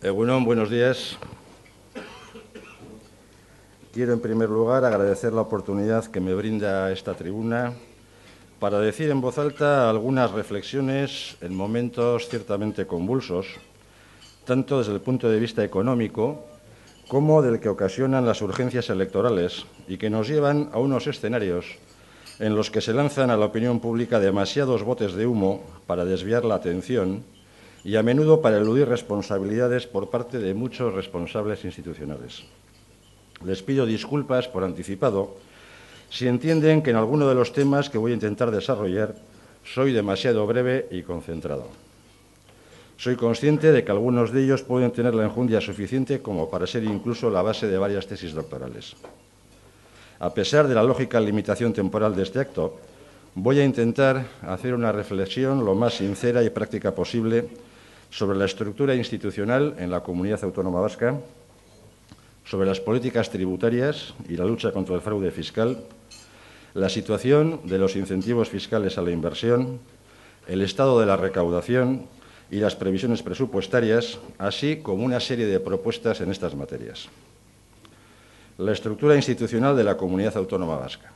Egunon, buenos días. Quiero, en primer lugar, agradecer la oportunidad que me brinda esta tribuna para decir en voz alta algunas reflexiones en momentos ciertamente convulsos, tanto desde el punto de vista económico como del que ocasionan las urgencias electorales y que nos llevan a unos escenarios en los que se lanzan a la opinión pública demasiados botes de humo para desviar la atención y a menudo para eludir responsabilidades por parte de muchos responsables institucionales. Les pido disculpas por anticipado si entienden que en alguno de los temas que voy a intentar desarrollar soy demasiado breve y concentrado. Soy consciente de que algunos de ellos pueden tener la enjundia suficiente como para ser incluso la base de varias tesis doctorales. A pesar de la lógica limitación temporal de este acto, voy a intentar hacer una reflexión lo más sincera y práctica posible sobre la estructura institucional en la Comunidad Autónoma Vasca, sobre las políticas tributarias y la lucha contra el fraude fiscal, la situación de los incentivos fiscales a la inversión, el estado de la recaudación y las previsiones presupuestarias, así como una serie de propuestas en estas materias. La estructura institucional de la Comunidad Autónoma Vasca.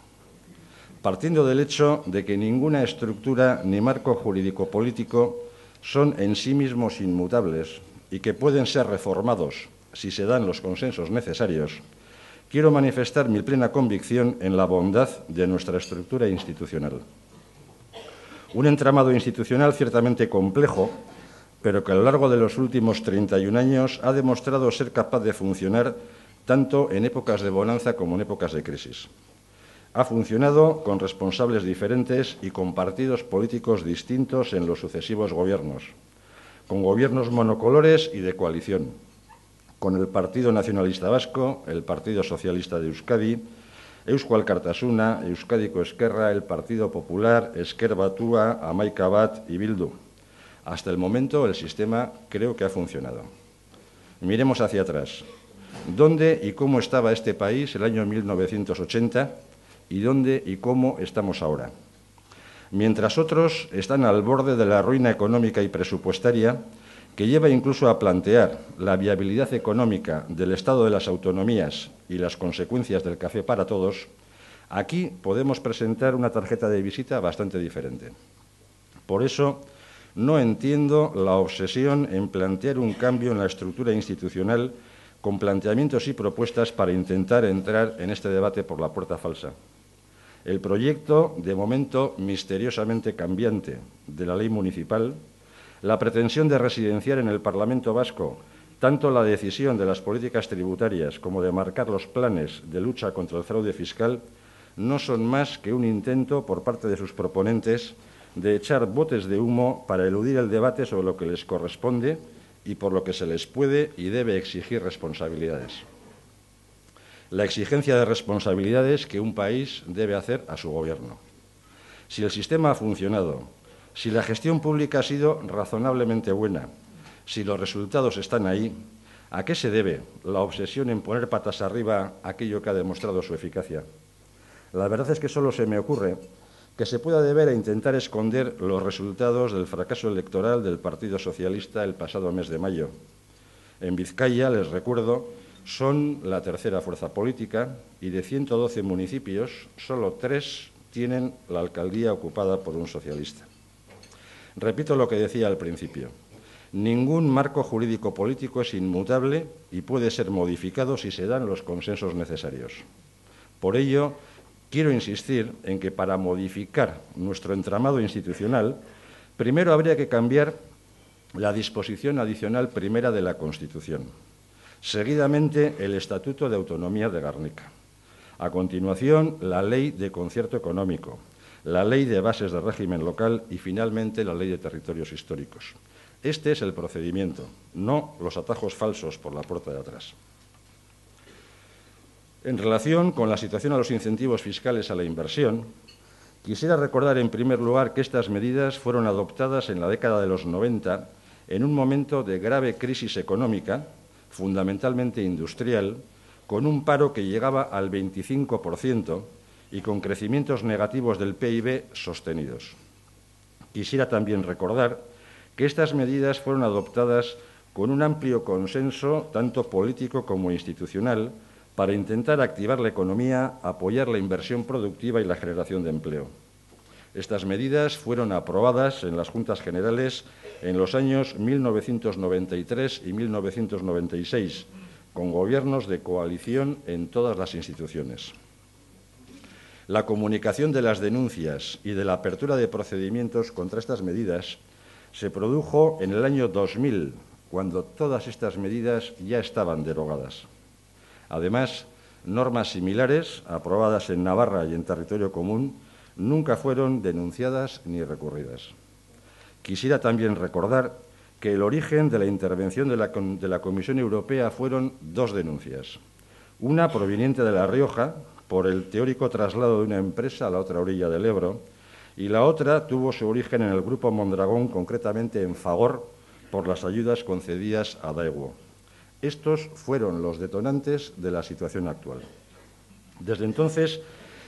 Partiendo del hecho de que ninguna estructura ni marco jurídico-político son en sí mismos inmutables y que pueden ser reformados si se dan los consensos necesarios, quiero manifestar mi plena convicción en la bondad de nuestra estructura institucional. Un entramado institucional ciertamente complejo, pero que a lo largo de los últimos 31 años ha demostrado ser capaz de funcionar tanto en épocas de bonanza como en épocas de crisis. Ha funcionado con responsables diferentes y con partidos políticos distintos en los sucesivos gobiernos, con gobiernos monocolores y de coalición, con el Partido Nacionalista Vasco, el Partido Socialista de Euskadi, Eusko Alkartasuna, Euskadiko Ezkerra, el Partido Popular, Ezker Batua, Hamaika Bat y Bildu. Hasta el momento el sistema creo que ha funcionado. Miremos hacia atrás. ¿Dónde y cómo estaba este país el año 1980 y dónde y cómo estamos ahora? Mientras otros están al borde de la ruina económica y presupuestaria, que lleva incluso a plantear la viabilidad económica del Estado de las autonomías y las consecuencias del café para todos, aquí podemos presentar una tarjeta de visita bastante diferente. Por eso, no entiendo la obsesión en plantear un cambio en la estructura institucional con planteamientos y propuestas para intentar entrar en este debate por la puerta falsa. El proyecto, de momento misteriosamente cambiante, de la ley municipal, la pretensión de residenciar en el Parlamento Vasco tanto la decisión de las políticas tributarias como de marcar los planes de lucha contra el fraude fiscal no son más que un intento por parte de sus proponentes de echar botes de humo para eludir el debate sobre lo que les corresponde y por lo que se les puede y debe exigir responsabilidades. La exigencia de responsabilidades que un país debe hacer a su gobierno. Si el sistema ha funcionado, si la gestión pública ha sido razonablemente buena, si los resultados están ahí, ¿a qué se debe la obsesión en poner patas arriba aquello que ha demostrado su eficacia? La verdad es que solo se me ocurre que se pueda deber a intentar esconder los resultados del fracaso electoral del Partido Socialista el pasado mes de mayo. En Vizcaya, les recuerdo, son la tercera fuerza política y de 112 municipios, solo 3 tienen la alcaldía ocupada por un socialista. Repito lo que decía al principio. Ningún marco jurídico político es inmutable y puede ser modificado si se dan los consensos necesarios. Por ello, quiero insistir en que para modificar nuestro entramado institucional, primero habría que cambiar la disposición adicional primera de la Constitución, seguidamente el Estatuto de Autonomía de Gernika, a continuación la Ley de Concierto Económico, la Ley de Bases de Régimen Local y, finalmente, la Ley de Territorios Históricos. Este es el procedimiento, no los atajos falsos por la puerta de atrás. En relación con la situación a los incentivos fiscales a la inversión, quisiera recordar, en primer lugar, que estas medidas fueron adoptadas en la década de los 90 en un momento de grave crisis económica, fundamentalmente industrial, con un paro que llegaba al 25%, y con crecimientos negativos del PIB sostenidos. Quisiera también recordar que estas medidas fueron adoptadas con un amplio consenso, tanto político como institucional, para intentar activar la economía, apoyar la inversión productiva y la generación de empleo. Estas medidas fueron aprobadas en las Juntas Generales en los años 1993 y 1996, con gobiernos de coalición en todas las instituciones. La comunicación de las denuncias y de la apertura de procedimientos contra estas medidas se produjo en el año 2000, cuando todas estas medidas ya estaban derogadas. Además, normas similares, aprobadas en Navarra y en territorio común, nunca fueron denunciadas ni recurridas. Quisiera también recordar que el origen de la intervención de la Comisión Europea fueron dos denuncias. Una proveniente de La Rioja, por el teórico traslado de una empresa a la otra orilla del Ebro, y la otra tuvo su origen en el Grupo Mondragón, concretamente en Fagor, por las ayudas concedidas a Daewoo. Estos fueron los detonantes de la situación actual. Desde entonces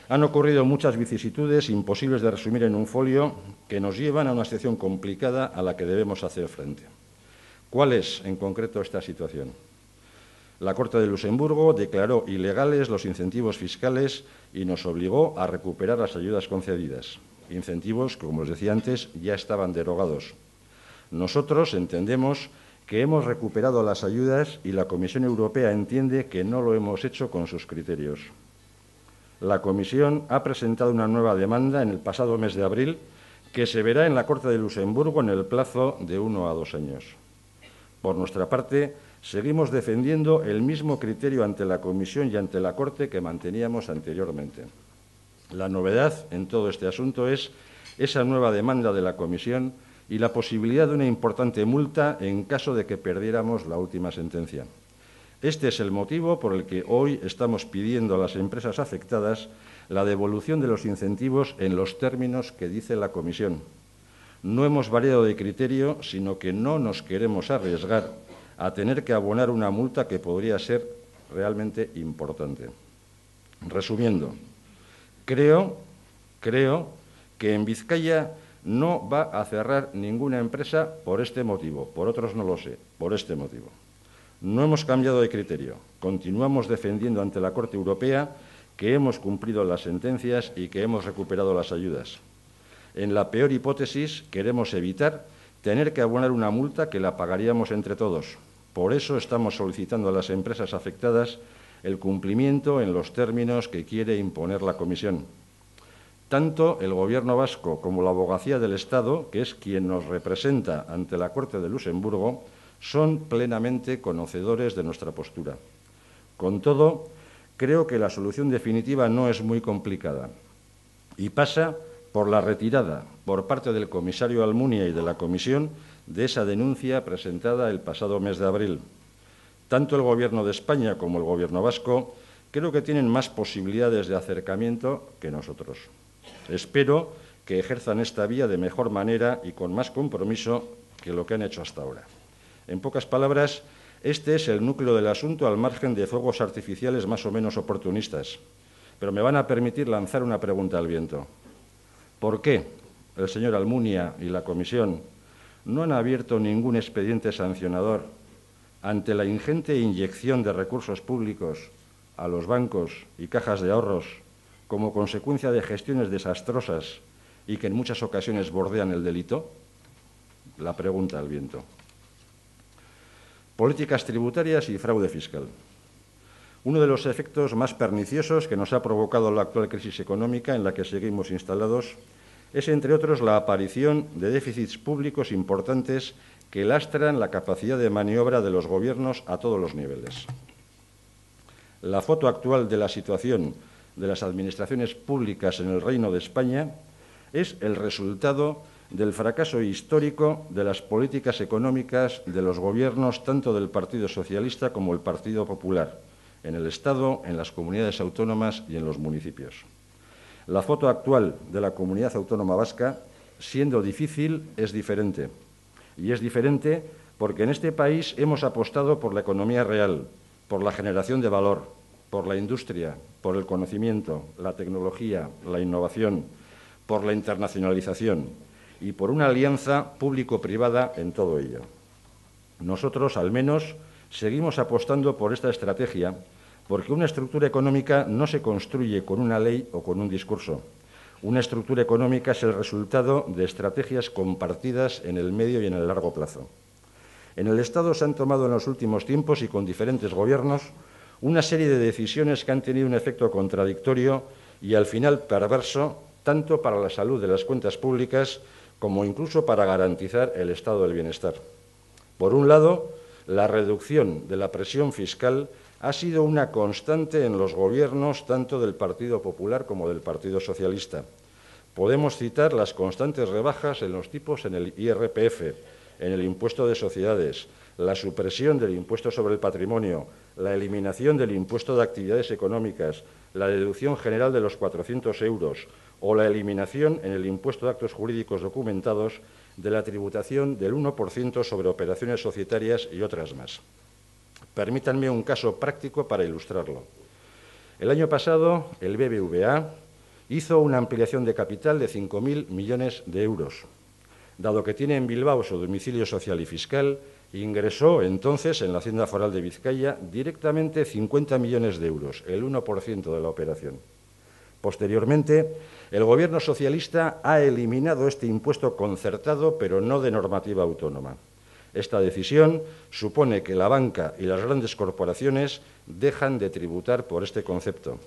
han ocurrido muchas vicisitudes imposibles de resumir en un folio que nos llevan a una situación complicada a la que debemos hacer frente. ¿Cuál es, en concreto, esta situación? La Corte de Luxemburgo declaró ilegales los incentivos fiscales y nos obligó a recuperar las ayudas concedidas. Incentivos que, como os decía antes, ya estaban derogados. Nosotros entendemos que hemos recuperado las ayudas y la Comisión Europea entiende que no lo hemos hecho con sus criterios. La Comisión ha presentado una nueva demanda en el pasado mes de abril que se verá en la Corte de Luxemburgo en el plazo de 1 a 2 años. Por nuestra parte, seguimos defendiendo el mismo criterio ante la Comisión y ante la Corte que manteníamos anteriormente. La novedad en todo este asunto es esa nueva demanda de la Comisión y la posibilidad de una importante multa en caso de que perdiéramos la última sentencia. Este es el motivo por el que hoy estamos pidiendo a las empresas afectadas la devolución de los incentivos en los términos que dice la Comisión. No hemos variado de criterio, sino que no nos queremos arriesgar a tener que abonar una multa que podría ser realmente importante. Resumiendo, creo que en Vizcaya no va a cerrar ninguna empresa por este motivo, por otros no lo sé, por este motivo. No hemos cambiado de criterio, continuamos defendiendo ante la Corte Europea que hemos cumplido las sentencias y que hemos recuperado las ayudas. En la peor hipótesis, queremos evitar tener que abonar una multa que la pagaríamos entre todos. Por eso estamos solicitando a las empresas afectadas el cumplimiento en los términos que quiere imponer la Comisión. Tanto el Gobierno vasco como la Abogacía del Estado, que es quien nos representa ante la Corte de Luxemburgo, son plenamente conocedores de nuestra postura. Con todo, creo que la solución definitiva no es muy complicada y pasa por la retirada por parte del comisario Almunia y de la Comisión de esa denuncia presentada el pasado mes de abril. Tanto el Gobierno de España como el Gobierno vasco creo que tienen más posibilidades de acercamiento que nosotros. Espero que ejerzan esta vía de mejor manera y con más compromiso que lo que han hecho hasta ahora. En pocas palabras, este es el núcleo del asunto al margen de fuegos artificiales más o menos oportunistas. Pero me van a permitir lanzar una pregunta al viento. ¿Por qué el señor Almunia y la Comisión no han abierto ningún expediente sancionador ante la ingente inyección de recursos públicos a los bancos y cajas de ahorros como consecuencia de gestiones desastrosas y que en muchas ocasiones bordean el delito? La pregunta al viento. Políticas tributarias y fraude fiscal. Uno de los efectos más perniciosos que nos ha provocado la actual crisis económica en la que seguimos instalados es, entre otros, la aparición de déficits públicos importantes que lastran la capacidad de maniobra de los gobiernos a todos los niveles. La foto actual de la situación de las administraciones públicas en el Reino de España es el resultado del fracaso histórico de las políticas económicas de los gobiernos tanto del Partido Socialista como del Partido Popular, en el Estado, en las comunidades autónomas y en los municipios. La foto actual de la comunidad autónoma vasca, siendo difícil, es diferente. Y es diferente porque en este país hemos apostado por la economía real, por la generación de valor, por la industria, por el conocimiento, la tecnología, la innovación, por la internacionalización y por una alianza público-privada en todo ello. Nosotros, al menos, seguimos apostando por esta estrategia porque una estructura económica no se construye con una ley o con un discurso. Una estructura económica es el resultado de estrategias compartidas en el medio y en el largo plazo. En el Estado se han tomado en los últimos tiempos y con diferentes gobiernos una serie de decisiones que han tenido un efecto contradictorio y al final perverso tanto para la salud de las cuentas públicas como incluso para garantizar el estado del bienestar. Por un lado, la reducción de la presión fiscal ha sido una constante en los gobiernos tanto del Partido Popular como del Partido Socialista. Podemos citar las constantes rebajas en los tipos en el IRPF, en el impuesto de sociedades, la supresión del impuesto sobre el patrimonio, la eliminación del impuesto de actividades económicas, la deducción general de los 400 euros o la eliminación en el impuesto de actos jurídicos documentados de la tributación del 1% sobre operaciones societarias y otras más. Permítanme un caso práctico para ilustrarlo. El año pasado, el BBVA hizo una ampliación de capital de 5.000 millones de euros. Dado que tiene en Bilbao su domicilio social y fiscal, ingresó entonces en la Hacienda Foral de Vizcaya directamente 50 millones de euros, el 1% de la operación. Posteriormente, el Gobierno socialista ha eliminado este impuesto concertado, pero no de normativa autónoma. Esta decisión supone que la banca y las grandes corporaciones dejan de tributar por este concepto.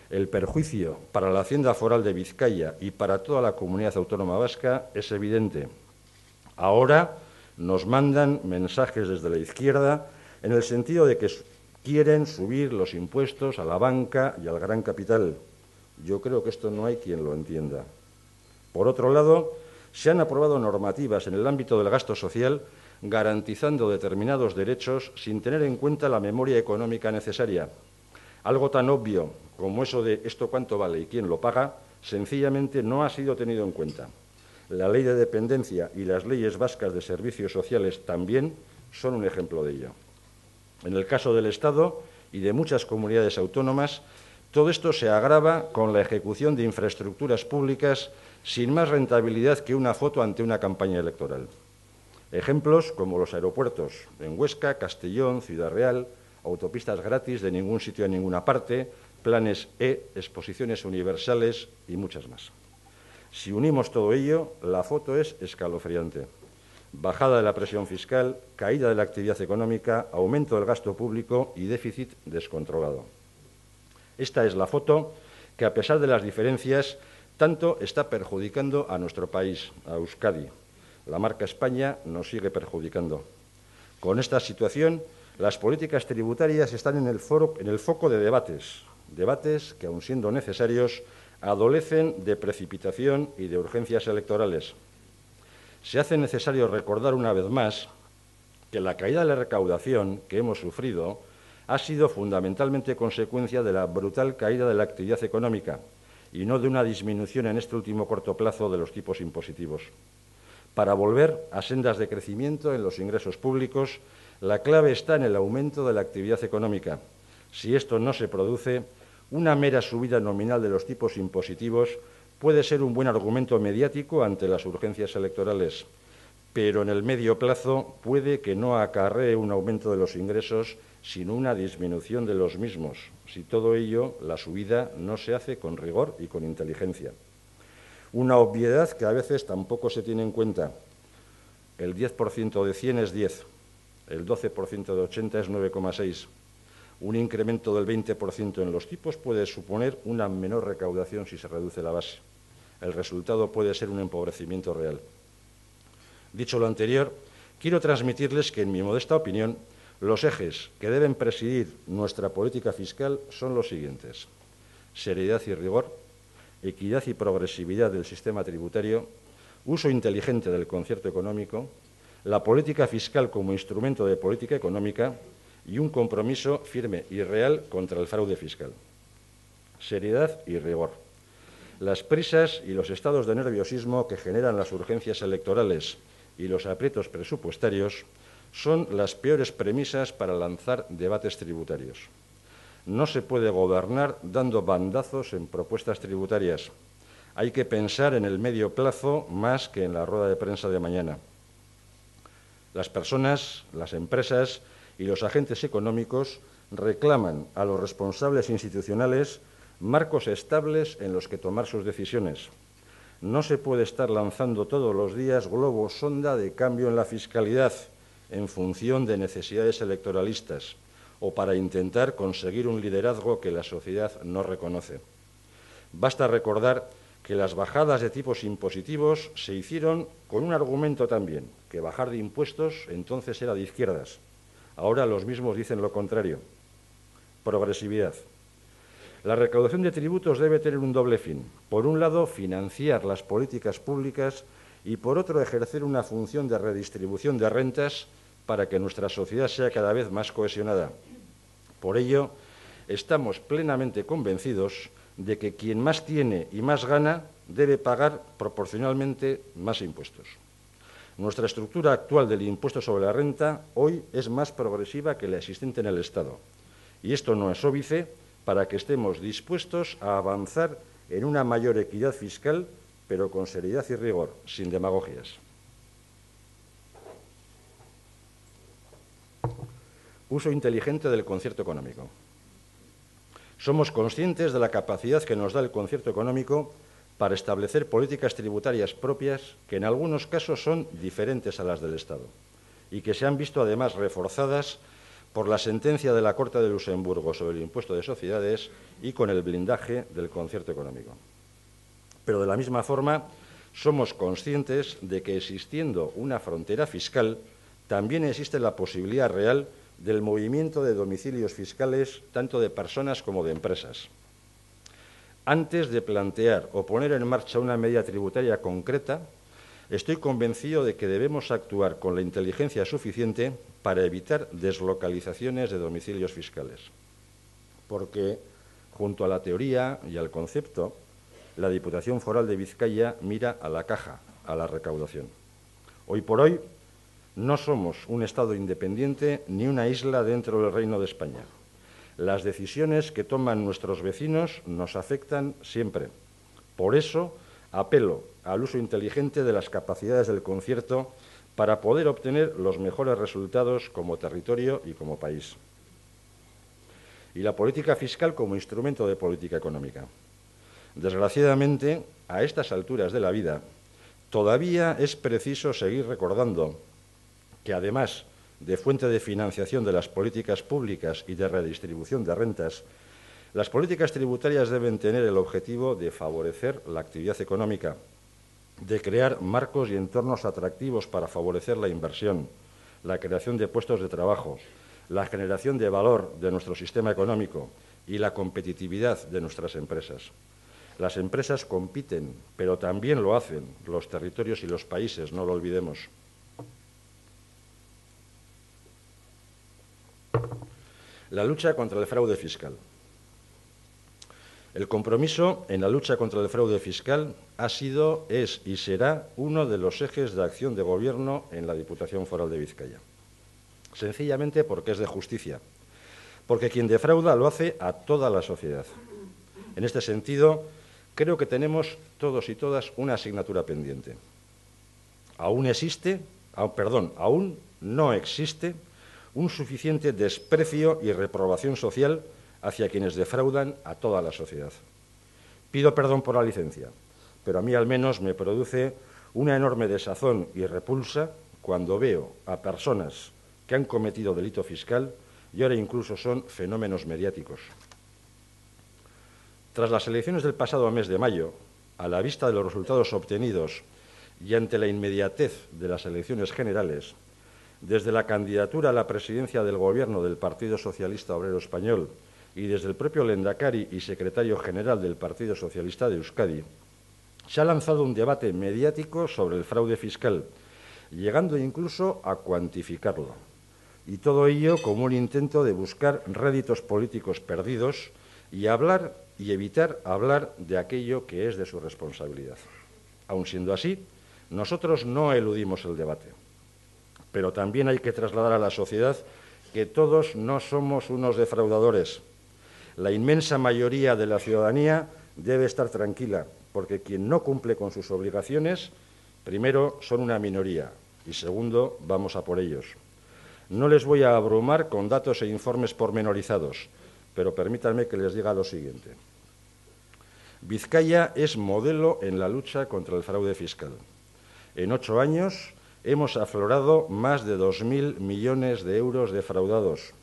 El perjuicio para la Hacienda Foral de Vizcaya y para toda la comunidad autónoma vasca es evidente. Ahora nos mandan mensajes desde la izquierda en el sentido de que quieren subir los impuestos a la banca y al gran capital. Yo creo que esto no hay quien lo entienda. Por otro lado, se han aprobado normativas en el ámbito del gasto social garantizando determinados derechos sin tener en cuenta la memoria económica necesaria. Algo tan obvio como eso de esto cuánto vale y quién lo paga, sencillamente no ha sido tenido en cuenta. La ley de dependencia y las leyes vascas de servicios sociales también son un ejemplo de ello. En el caso del Estado y de muchas comunidades autónomas, todo esto se agrava con la ejecución de infraestructuras públicas sin más rentabilidad que una foto ante una campaña electoral. Ejemplos como los aeropuertos en Huesca, Castellón, Ciudad Real, autopistas gratis de ningún sitio a ninguna parte, planes exposiciones universales y muchas más. Si unimos todo ello, la foto es escalofriante. Bajada de la presión fiscal, caída de la actividad económica, aumento del gasto público y déficit descontrolado. Esta es la foto que, a pesar de las diferencias, tanto está perjudicando a nuestro país, a Euskadi. La marca España nos sigue perjudicando. Con esta situación, las políticas tributarias están en el foco de debates que, aun siendo necesarios, adolecen de precipitación y de urgencias electorales. Se hace necesario recordar una vez más que la caída de la recaudación que hemos sufrido ha sido fundamentalmente consecuencia de la brutal caída de la actividad económica y no de una disminución en este último corto plazo de los tipos impositivos. Para volver a sendas de crecimiento en los ingresos públicos, la clave está en el aumento de la actividad económica. Si esto no se produce, una mera subida nominal de los tipos impositivos puede ser un buen argumento mediático ante las urgencias electorales, pero en el medio plazo puede que no acarree un aumento de los ingresos, sino una disminución de los mismos. Si todo ello, la subida no se hace con rigor y con inteligencia. Una obviedad que a veces tampoco se tiene en cuenta. El 10% de 100 es 10, el 12% de 80 es 9,6. Un incremento del 20% en los tipos puede suponer una menor recaudación si se reduce la base. El resultado puede ser un empobrecimiento real. Dicho lo anterior, quiero transmitirles que, en mi modesta opinión, los ejes que deben presidir nuestra política fiscal son los siguientes: seriedad y rigor, equidad y progresividad del sistema tributario, uso inteligente del concierto económico, la política fiscal como instrumento de política económica y un compromiso firme y real contra el fraude fiscal. Seriedad y rigor. Las prisas y los estados de nerviosismo que generan las urgencias electorales y los aprietos presupuestarios son las peores premisas para lanzar debates tributarios. No se puede gobernar dando bandazos en propuestas tributarias. Hay que pensar en el medio plazo más que en la rueda de prensa de mañana. Las personas, las empresas y los agentes económicos reclaman a los responsables institucionales marcos estables en los que tomar sus decisiones. No se puede estar lanzando todos los días globos sonda de cambio en la fiscalidad en función de necesidades electoralistas o para intentar conseguir un liderazgo que la sociedad no reconoce. Basta recordar que las bajadas de tipos impositivos se hicieron con un argumento también, que bajar de impuestos entonces era de izquierdas. Ahora los mismos dicen lo contrario. Progresividad. La recaudación de tributos debe tener un doble fin. Por un lado, financiar las políticas públicas y, por otro, ejercer una función de redistribución de rentas para que nuestra sociedad sea cada vez más cohesionada. Por ello, estamos plenamente convencidos de que quien más tiene y más gana debe pagar proporcionalmente más impuestos. Nuestra estructura actual del impuesto sobre la renta hoy es más progresiva que la existente en el Estado. Y esto no es óbice para que estemos dispuestos a avanzar en una mayor equidad fiscal, pero con seriedad y rigor, sin demagogias. Uso inteligente del concierto económico. Somos conscientes de la capacidad que nos da el concierto económico para establecer políticas tributarias propias que en algunos casos son diferentes a las del Estado y que se han visto además reforzadas por la sentencia de la Corte de Luxemburgo sobre el impuesto de sociedades y con el blindaje del concierto económico. Pero de la misma forma, somos conscientes de que existiendo una frontera fiscal, también existe la posibilidad real del movimiento de domicilios fiscales tanto de personas como de empresas. Antes de plantear o poner en marcha una medida tributaria concreta, estoy convencido de que debemos actuar con la inteligencia suficiente para evitar deslocalizaciones de domicilios fiscales. Porque, junto a la teoría y al concepto, la Diputación Foral de Vizcaya mira a la caja, a la recaudación. Hoy por hoy, no somos un Estado independiente ni una isla dentro del Reino de España. Las decisiones que toman nuestros vecinos nos afectan siempre. Por eso, apelo al uso inteligente de las capacidades del concierto para poder obtener los mejores resultados como territorio y como país. Y la política fiscal como instrumento de política económica. Desgraciadamente, a estas alturas de la vida, todavía es preciso seguir recordando que, además de fuente de financiación de las políticas públicas y de redistribución de rentas, las políticas tributarias deben tener el objetivo de favorecer la actividad económica, de crear marcos y entornos atractivos para favorecer la inversión, la creación de puestos de trabajo, la generación de valor de nuestro sistema económico y la competitividad de nuestras empresas. Las empresas compiten, pero también lo hacen los territorios y los países, no lo olvidemos. La lucha contra el fraude fiscal. El compromiso en la lucha contra el fraude fiscal ha sido, es y será uno de los ejes de acción de Gobierno en la Diputación Foral de Vizcaya. Sencillamente porque es de justicia, porque quien defrauda lo hace a toda la sociedad. En este sentido, creo que tenemos todos y todas una asignatura pendiente. Aún no existe un suficiente desprecio y reprobación social hacia quienes defraudan a toda la sociedad. Pido perdón por la licencia, pero a mí al menos me produce una enorme desazón y repulsa cuando veo a personas que han cometido delito fiscal y ahora incluso son fenómenos mediáticos. Tras las elecciones del pasado mes de mayo, a la vista de los resultados obtenidos y ante la inmediatez de las elecciones generales, desde la candidatura a la presidencia del Gobierno del Partido Socialista Obrero Español y desde el propio Lehendakari y secretario general del Partido Socialista de Euskadi, se ha lanzado un debate mediático sobre el fraude fiscal, llegando incluso a cuantificarlo. Y todo ello como un intento de buscar réditos políticos perdidos y evitar hablar de aquello que es de su responsabilidad. Aun siendo así, nosotros no eludimos el debate. Pero también hay que trasladar a la sociedad que todos no somos unos defraudadores. La inmensa mayoría de la ciudadanía debe estar tranquila, porque quien no cumple con sus obligaciones, primero, son una minoría, Y segundo, vamos a por ellos. No les voy a abrumar con datos e informes pormenorizados, pero permítanme que les diga lo siguiente. Vizcaya es modelo en la lucha contra el fraude fiscal. En 8 años hemos aflorado más de 2.000 millones de euros defraudados.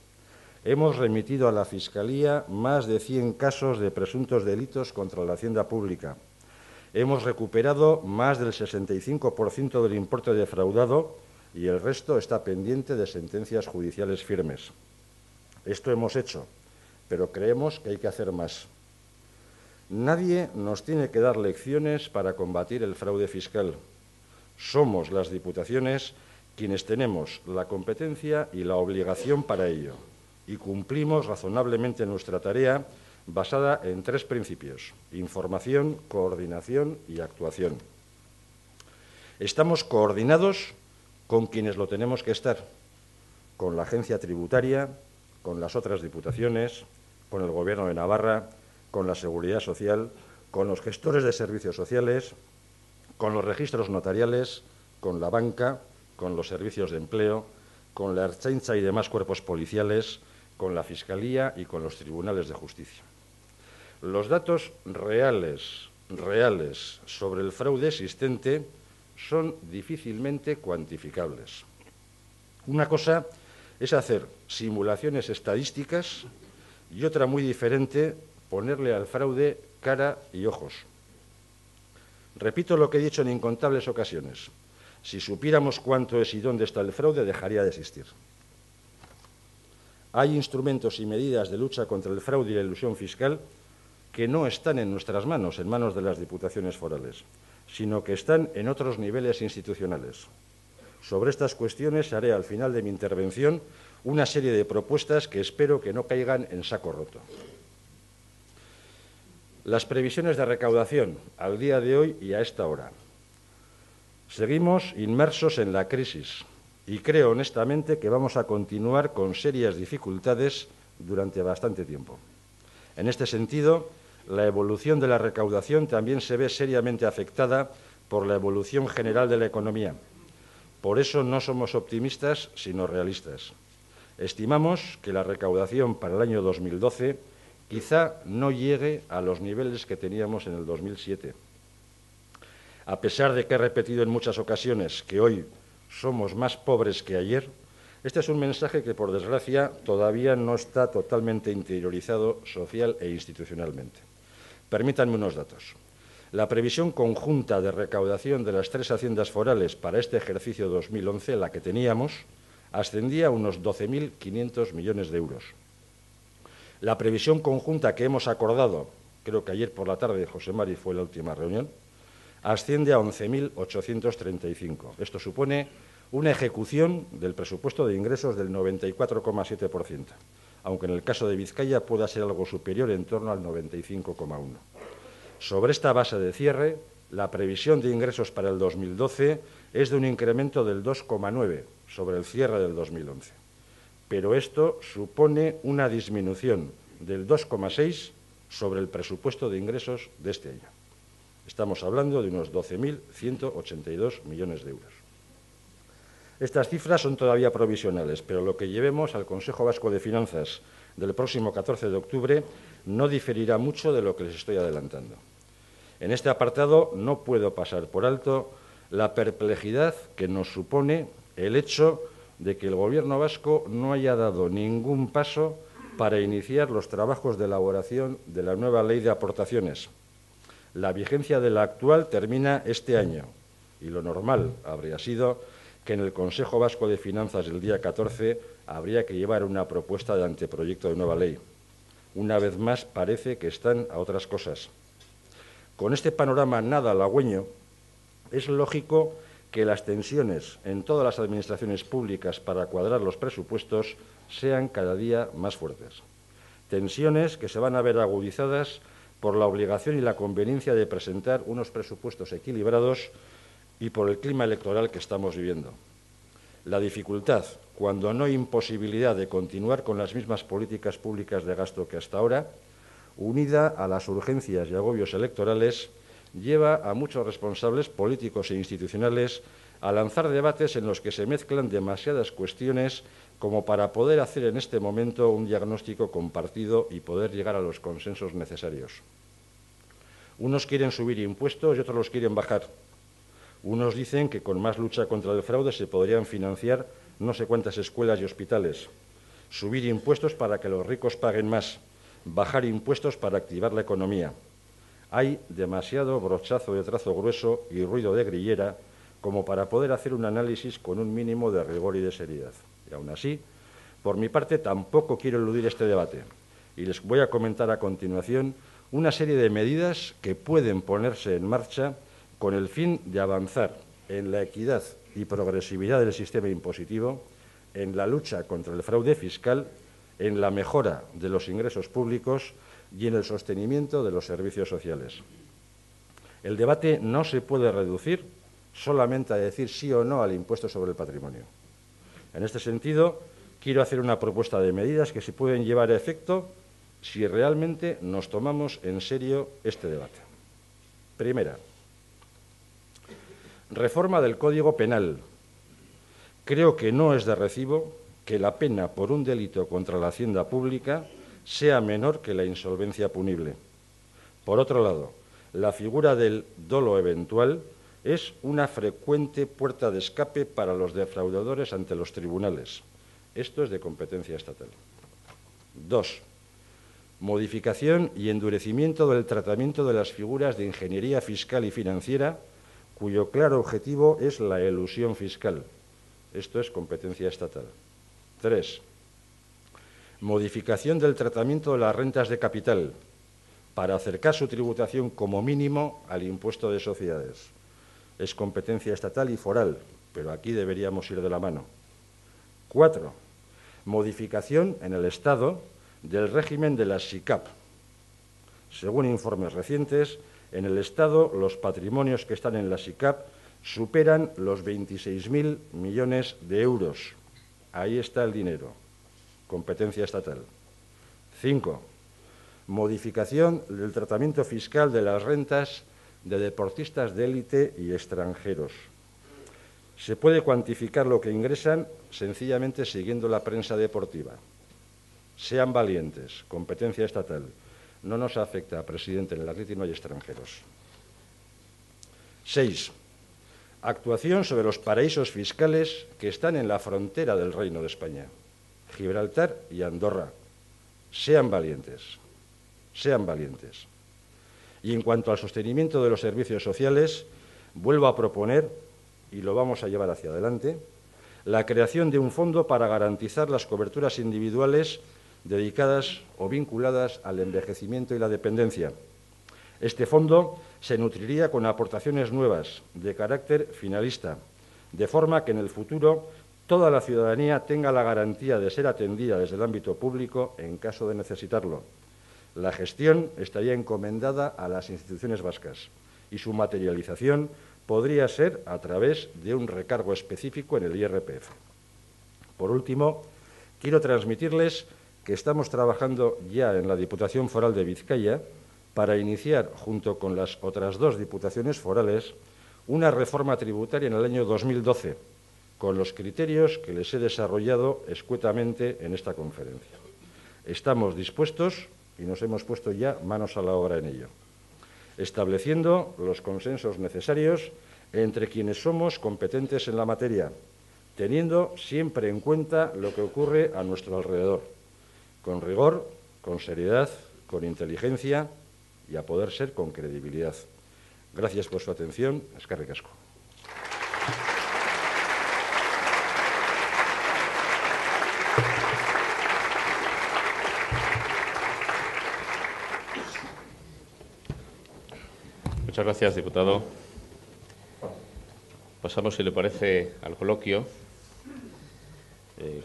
Hemos remitido a la Fiscalía más de 100 casos de presuntos delitos contra la hacienda pública. Hemos recuperado más del 65% del importe defraudado y el resto está pendiente de sentencias judiciales firmes. Esto hemos hecho, pero creemos que hay que hacer más. Nadie nos tiene que dar lecciones para combatir el fraude fiscal. Somos las Diputaciones quienes tenemos la competencia y la obligación para ello, y cumplimos razonablemente nuestra tarea basada en 3 principios: información, coordinación y actuación. Estamos coordinados con quienes lo tenemos que estar, con la Agencia Tributaria, con las otras Diputaciones, con el Gobierno de Navarra, con la Seguridad Social, con los gestores de servicios sociales, con los registros notariales, con la banca, con los servicios de empleo, con la Ertzaintza y demás cuerpos policiales, con la Fiscalía y con los tribunales de justicia. Los datos reales sobre el fraude existente son difícilmente cuantificables. Una cosa es hacer simulaciones estadísticas y otra muy diferente, ponerle al fraude cara y ojos. Repito lo que he dicho en incontables ocasiones. Si supiéramos cuánto es y dónde está el fraude, dejaría de existir. Hay instrumentos y medidas de lucha contra el fraude y la elusión fiscal que no están en nuestras manos, en manos de las Diputaciones forales, sino que están en otros niveles institucionales. Sobre estas cuestiones haré al final de mi intervención una serie de propuestas que espero que no caigan en saco roto. Las previsiones de recaudación al día de hoy y a esta hora. Seguimos inmersos en la crisis y creo honestamente que vamos a continuar con serias dificultades durante bastante tiempo. En este sentido, la evolución de la recaudación también se ve seriamente afectada por la evolución general de la economía. Por eso no somos optimistas, sino realistas. Estimamos que la recaudación para el año 2012 quizá no llegue a los niveles que teníamos en el 2007. A pesar de que he repetido en muchas ocasiones que hoy somos más pobres que ayer, este es un mensaje que, por desgracia, todavía no está totalmente interiorizado social e institucionalmente. Permítanme unos datos. La previsión conjunta de recaudación de las 3 haciendas forales para este ejercicio 2011, la que teníamos, ascendía a unos 12.500 millones de euros. La previsión conjunta que hemos acordado, creo que ayer por la tarde, José Mari, fue la última reunión, asciende a 11.835. Esto supone una ejecución del presupuesto de ingresos del 94,7%, aunque en el caso de Vizcaya pueda ser algo superior, en torno al 95,1%. Sobre esta base de cierre, la previsión de ingresos para el 2012 es de un incremento del 2,9% sobre el cierre del 2011. Pero esto supone una disminución del 2,6% sobre el presupuesto de ingresos de este año. Estamos hablando de unos 12.182 millones de euros. Estas cifras son todavía provisionales, pero lo que llevemos al Consejo Vasco de Finanzas del próximo 14 de octubre no diferirá mucho de lo que les estoy adelantando. En este apartado no puedo pasar por alto la perplejidad que nos supone el hecho de que el Gobierno vasco no haya dado ningún paso para iniciar los trabajos de elaboración de la nueva ley de aportaciones. La vigencia de la actual termina este año y lo normal habría sido que en el Consejo Vasco de Finanzas el día 14 habría que llevar una propuesta de anteproyecto de nueva ley. Una vez más parece que están a otras cosas. Con este panorama nada halagüeño, es lógico que las tensiones en todas las administraciones públicas para cuadrar los presupuestos sean cada día más fuertes. Tensiones que se van a ver agudizadas por la obligación y la conveniencia de presentar unos presupuestos equilibrados y por el clima electoral que estamos viviendo. La dificultad, cuando no imposibilidad de continuar con las mismas políticas públicas de gasto que hasta ahora, unida a las urgencias y agobios electorales, lleva a muchos responsables políticos e institucionales a lanzar debates en los que se mezclan demasiadas cuestiones como para poder hacer en este momento un diagnóstico compartido y poder llegar a los consensos necesarios. Unos quieren subir impuestos y otros los quieren bajar. Unos dicen que con más lucha contra el fraude se podrían financiar no sé cuántas escuelas y hospitales. Subir impuestos para que los ricos paguen más. Bajar impuestos para activar la economía. Hay demasiado brochazo de trazo grueso y ruido de grillera como para poder hacer un análisis con un mínimo de rigor y de seriedad. Y aún así, por mi parte, tampoco quiero eludir este debate. Y les voy a comentar a continuación una serie de medidas que pueden ponerse en marcha con el fin de avanzar en la equidad y progresividad del sistema impositivo, en la lucha contra el fraude fiscal, en la mejora de los ingresos públicos y en el sostenimiento de los servicios sociales. El debate no se puede reducir solamente a decir sí o no al impuesto sobre el patrimonio. En este sentido, quiero hacer una propuesta de medidas que se pueden llevar a efecto si realmente nos tomamos en serio este debate. Primera, reforma del Código Penal. Creo que no es de recibo que la pena por un delito contra la hacienda pública sea menor que la insolvencia punible. Por otro lado, la figura del dolo eventual es una frecuente puerta de escape para los defraudadores ante los tribunales. Esto es de competencia estatal. 2. Modificación y endurecimiento del tratamiento de las figuras de ingeniería fiscal y financiera, cuyo claro objetivo es la elusión fiscal. Esto es competencia estatal. 3. Modificación del tratamiento de las rentas de capital para acercar su tributación como mínimo al impuesto de sociedades. Es competencia estatal y foral, pero aquí deberíamos ir de la mano. 4. Modificación en el Estado del régimen de las SICAP. Según informes recientes, en el Estado los patrimonios que están en la SICAP superan los 26.000 millones de euros. Ahí está el dinero. Competencia estatal. 5. Modificación del tratamiento fiscal de las rentas de deportistas de élite y extranjeros. Se puede cuantificar lo que ingresan sencillamente siguiendo la prensa deportiva. Sean valientes, competencia estatal. No nos afecta, presidente, en el Atleti no hay extranjeros. 6. Actuación sobre los paraísos fiscales que están en la frontera del Reino de España, Gibraltar y Andorra. Sean valientes, sean valientes. Y en cuanto al sostenimiento de los servicios sociales, vuelvo a proponer, y lo vamos a llevar hacia adelante, la creación de un fondo para garantizar las coberturas individuales dedicadas o vinculadas al envejecimiento y la dependencia. Este fondo se nutriría con aportaciones nuevas de carácter finalista, de forma que en el futuro toda la ciudadanía tenga la garantía de ser atendida desde el ámbito público en caso de necesitarlo. La gestión estaría encomendada a las instituciones vascas y su materialización podría ser a través de un recargo específico en el IRPF. Por último, quiero transmitirles que estamos trabajando ya en la Diputación Foral de Vizcaya para iniciar, junto con las otras 2 diputaciones forales, una reforma tributaria en el año 2012, con los criterios que les he desarrollado escuetamente en esta conferencia. Estamos dispuestos y nos hemos puesto ya manos a la obra en ello, estableciendo los consensos necesarios entre quienes somos competentes en la materia, teniendo siempre en cuenta lo que ocurre a nuestro alrededor, con rigor, con seriedad, con inteligencia y, a poder ser, con credibilidad. Gracias por su atención. Eskerrik asko. Muchas gracias, diputado. Pasamos, si le parece, al coloquio.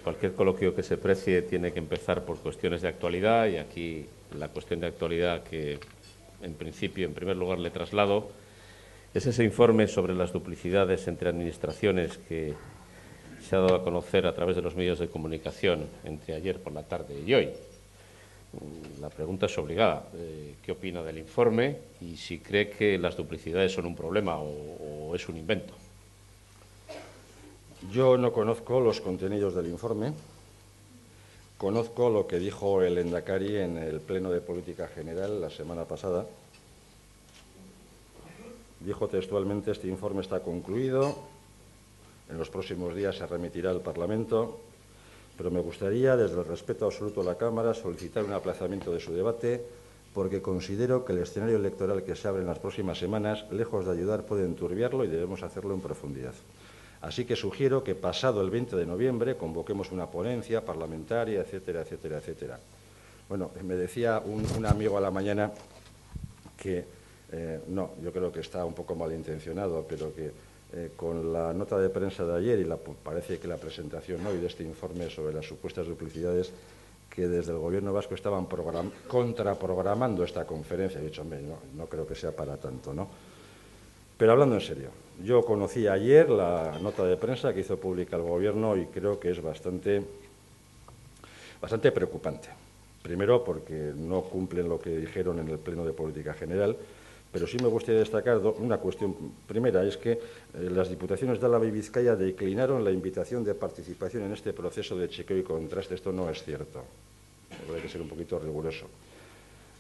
Cualquier coloquio que se precie tiene que empezar por cuestiones de actualidad, y aquí la cuestión de actualidad que, en principio, en primer lugar, le traslado es ese informe sobre las duplicidades entre administraciones que se ha dado a conocer a través de los medios de comunicación entre ayer por la tarde y hoy. La pregunta es obligada. ¿Qué opina del informe y si cree que las duplicidades son un problema o es un invento? Yo no conozco los contenidos del informe. Conozco lo que dijo el Lehendakari en el Pleno de Política General la semana pasada. Dijo textualmente: este informe está concluido, en los próximos días se remitirá al Parlamento, pero me gustaría, desde el respeto absoluto a la Cámara, solicitar un aplazamiento de su debate, porque considero que el escenario electoral que se abre en las próximas semanas, lejos de ayudar, puede enturbiarlo y debemos hacerlo en profundidad. Así que sugiero que, pasado el 20 de noviembre, convoquemos una ponencia parlamentaria, etcétera, etcétera, etcétera. Bueno, me decía un amigo a la mañana que, no, yo creo que está un poco malintencionado, pero que con la nota de prensa de ayer y parece que la presentación hoy de este informe sobre las supuestas duplicidades, que desde el Gobierno vasco estaban contraprogramando esta conferencia. He dicho, hombre, no creo que sea para tanto, ¿no? Pero hablando en serio, yo conocí ayer la nota de prensa que hizo pública el Gobierno y creo que es bastante preocupante. Primero, porque no cumplen lo que dijeron en el Pleno de Política General, pero sí me gustaría destacar una cuestión. Primera es que las Diputaciones de Álava y Vizcaya declinaron la invitación de participación en este proceso de chequeo y contraste. Esto no es cierto. Hay que ser un poquito riguroso.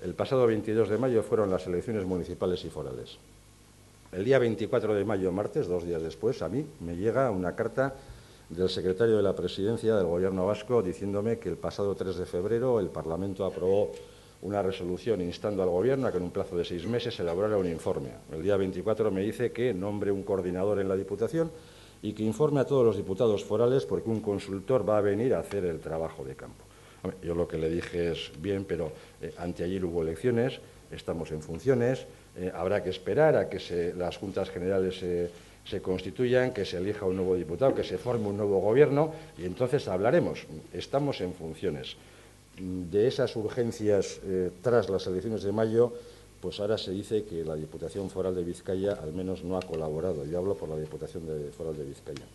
El pasado 22 de mayo fueron las elecciones municipales y forales. El día 24 de mayo, martes, 2 días después, a mí me llega una carta del secretario de la Presidencia del Gobierno vasco diciéndome que el pasado 3 de febrero el Parlamento aprobó una resolución instando al Gobierno a que en un plazo de 6 meses elaborara un informe. El día 24 me dice que nombre un coordinador en la Diputación y que informe a todos los diputados forales porque un consultor va a venir a hacer el trabajo de campo. Yo lo que le dije es bien, pero anteayer hubo elecciones, estamos en funciones, habrá que esperar a que las Juntas Generales se constituyan, que se elija un nuevo diputado, que se forme un nuevo Gobierno y entonces hablaremos. Estamos en funciones. De esas urgencias tras las elecciones de mayo, pues ahora se dice que la Diputación Foral de Vizcaya al menos no ha colaborado. Yo hablo por la Diputación Foral de Vizcaya.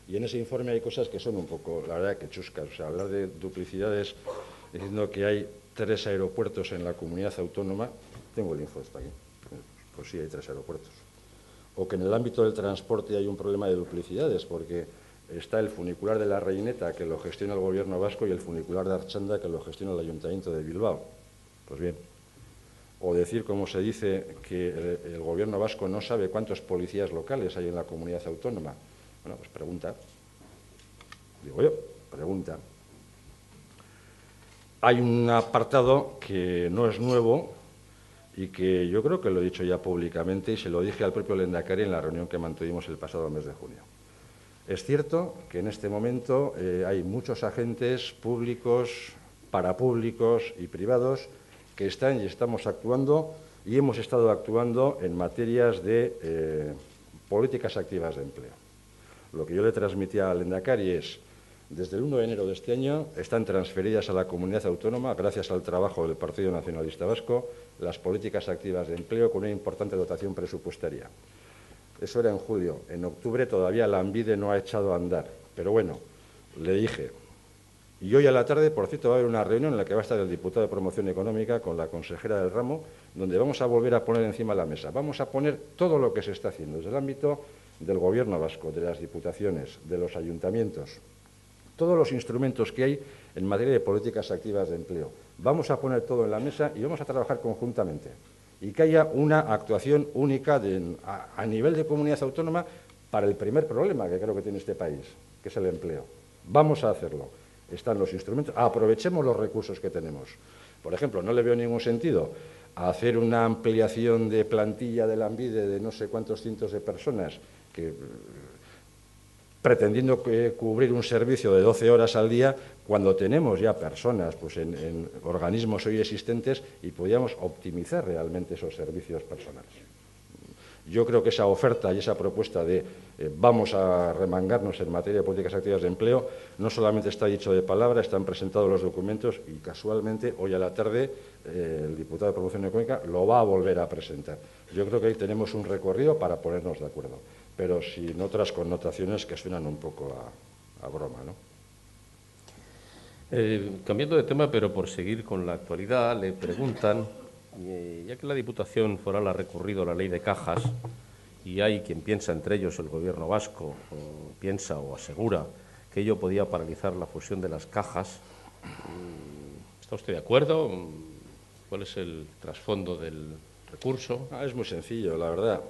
Y en ese informe hay cosas que son un poco, la verdad, que chuscas. O sea, hablar de duplicidades diciendo que hay 3 aeropuertos en la comunidad autónoma. Tengo el info, está aquí. Pues sí, hay 3 aeropuertos. O que en el ámbito del transporte hay un problema de duplicidades, porque está el funicular de la Reineta, que lo gestiona el Gobierno vasco, y el funicular de Archanda, que lo gestiona el Ayuntamiento de Bilbao. Pues bien. O decir, como se dice, que el Gobierno vasco no sabe cuántos policías locales hay en la comunidad autónoma. Bueno, pues pregunta. Digo yo, pregunta. Hay un apartado que no es nuevo y que yo creo que lo he dicho ya públicamente y se lo dije al propio Lehendakari en la reunión que mantuvimos el pasado mes de junio. Es cierto que en este momento hay muchos agentes públicos, parapúblicos y privados que están y estamos actuando y hemos estado actuando en materias de políticas activas de empleo. Lo que yo le transmitía al Lehendakari es, desde el 1 de enero de este año están transferidas a la comunidad autónoma, gracias al trabajo del Partido Nacionalista Vasco, las políticas activas de empleo con una importante dotación presupuestaria. Eso era en julio. En octubre todavía la Lanbide no ha echado a andar. Pero bueno, le dije. Y hoy a la tarde, por cierto, va a haber una reunión en la que va a estar el diputado de Promoción Económica con la consejera del ramo, donde vamos a volver a poner encima de la mesa. Vamos a poner todo lo que se está haciendo desde el ámbito del Gobierno vasco, de las diputaciones, de los ayuntamientos, todos los instrumentos que hay en materia de políticas activas de empleo. Vamos a poner todo en la mesa y vamos a trabajar conjuntamente. Y que haya una actuación única a nivel de comunidad autónoma para el primer problema que creo que tiene este país, que es el empleo. Vamos a hacerlo. Están los instrumentos. Aprovechemos los recursos que tenemos. Por ejemplo, no le veo ningún sentido a hacer una ampliación de plantilla de Lanbide de no sé cuántos cientos de personas pretendiendo cubrir un servicio de 12 horas al día cuando tenemos ya personas pues, en organismos hoy existentes y podríamos optimizar realmente esos servicios personales. Yo creo que esa oferta y esa propuesta de vamos a remangarnos en materia de políticas activas de empleo no solamente está dicho de palabra, están presentados los documentos y casualmente hoy a la tarde el diputado de Promoción Económica lo va a volver a presentar. Yo creo que ahí tenemos un recorrido para ponernos de acuerdo, pero sin otras connotaciones que suenan un poco a broma, ¿no? Cambiando de tema, pero por seguir con la actualidad, le preguntan, ya que la Diputación Foral ha recurrido a la ley de cajas y hay quien piensa, entre ellos el Gobierno vasco, piensa o asegura que ello podía paralizar la fusión de las cajas. ¿Está usted de acuerdo? ¿Cuál es el trasfondo del recurso? Es muy sencillo, la verdad.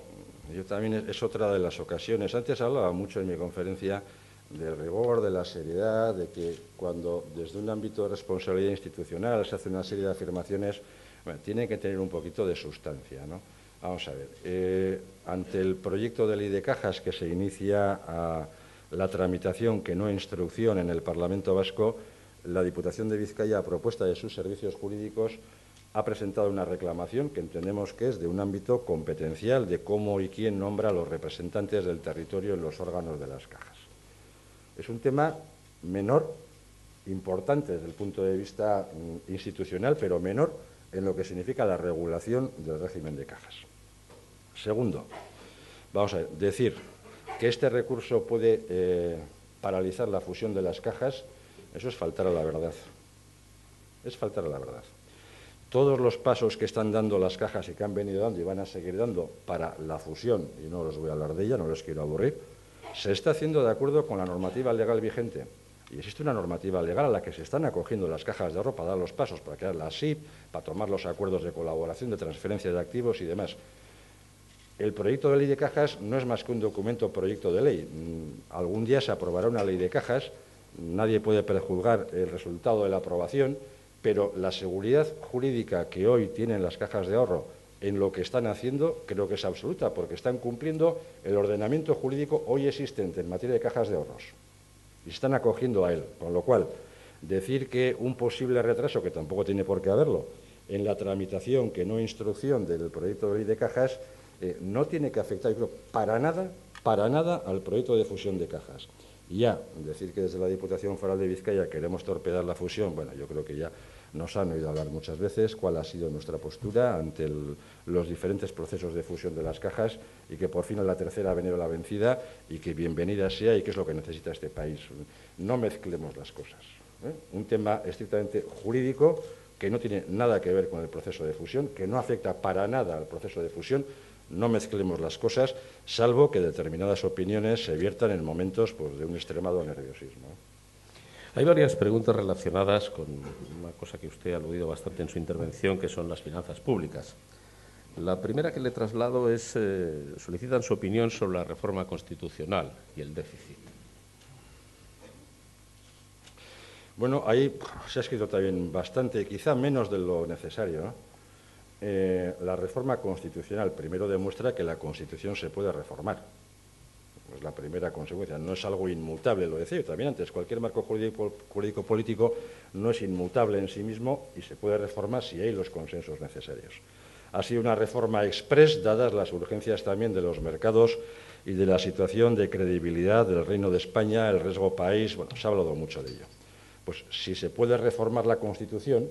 Yo también es otra de las ocasiones. Antes hablaba mucho en mi conferencia del rigor, de la seriedad, de que cuando desde un ámbito de responsabilidad institucional se hace una serie de afirmaciones, bueno, tienen que tener un poquito de sustancia, ¿no? Vamos a ver, ante el proyecto de ley de cajas que se inicia a la tramitación, que no instrucción en el Parlamento Vasco, la Diputación de Vizcaya, a propuesta de sus servicios jurídicos, ha presentado una reclamación que entendemos que es de un ámbito competencial de cómo y quién nombra a los representantes del territorio en los órganos de las cajas. Es un tema menor, importante desde el punto de vista institucional, pero menor en lo que significa la regulación del régimen de cajas. Segundo, vamos a ver, decir que este recurso puede paralizar la fusión de las cajas, eso es faltar a la verdad. Es faltar a la verdad. Todos los pasos que están dando las cajas y que han venido dando y van a seguir dando para la fusión, y no os voy a hablar de ella, no les quiero aburrir, se está haciendo de acuerdo con la normativa legal vigente. Y existe una normativa legal a la que se están acogiendo las cajas de ahorro para dar los pasos, para crear la SIP, para tomar los acuerdos de colaboración, de transferencia de activos y demás. El proyecto de ley de cajas no es más que un documento proyecto de ley. Algún día se aprobará una ley de cajas, nadie puede prejuzgar el resultado de la aprobación, pero la seguridad jurídica que hoy tienen las cajas de ahorro en lo que están haciendo creo que es absoluta, porque están cumpliendo el ordenamiento jurídico hoy existente en materia de cajas de ahorros y se están acogiendo a él, con lo cual decir que un posible retraso, que tampoco tiene por qué haberlo, en la tramitación que no instrucción del proyecto de ley de cajas no tiene que afectar, yo creo, para nada al proyecto de fusión de cajas. Y ya, decir que desde la Diputación Foral de Vizcaya queremos torpedar la fusión, bueno, yo creo que ya nos han oído hablar muchas veces cuál ha sido nuestra postura ante los diferentes procesos de fusión de las cajas y que por fin a la tercera ha venido la vencida y que bienvenida sea y que es lo que necesita este país. No mezclemos las cosas. Un tema estrictamente jurídico que no tiene nada que ver con el proceso de fusión, que no afecta para nada al proceso de fusión. No mezclemos las cosas, salvo que determinadas opiniones se viertan en momentos pues, de un extremado nerviosismo. Hay varias preguntas relacionadas con una cosa que usted ha aludido bastante en su intervención, que son las finanzas públicas. La primera que le traslado es, solicitan su opinión sobre la reforma constitucional y el déficit. Bueno, ahí se ha escrito también bastante, quizá menos de lo necesario, ¿no? La reforma constitucional primero demuestra que la Constitución se puede reformar. Es la primera consecuencia. No es algo inmutable, lo decía yo también antes. Cualquier marco jurídico político no es inmutable en sí mismo y se puede reformar si hay los consensos necesarios. Ha sido una reforma exprés, dadas las urgencias también de los mercados y de la situación de credibilidad del Reino de España, el riesgo país. Bueno, se ha hablado mucho de ello. Pues si se puede reformar la Constitución,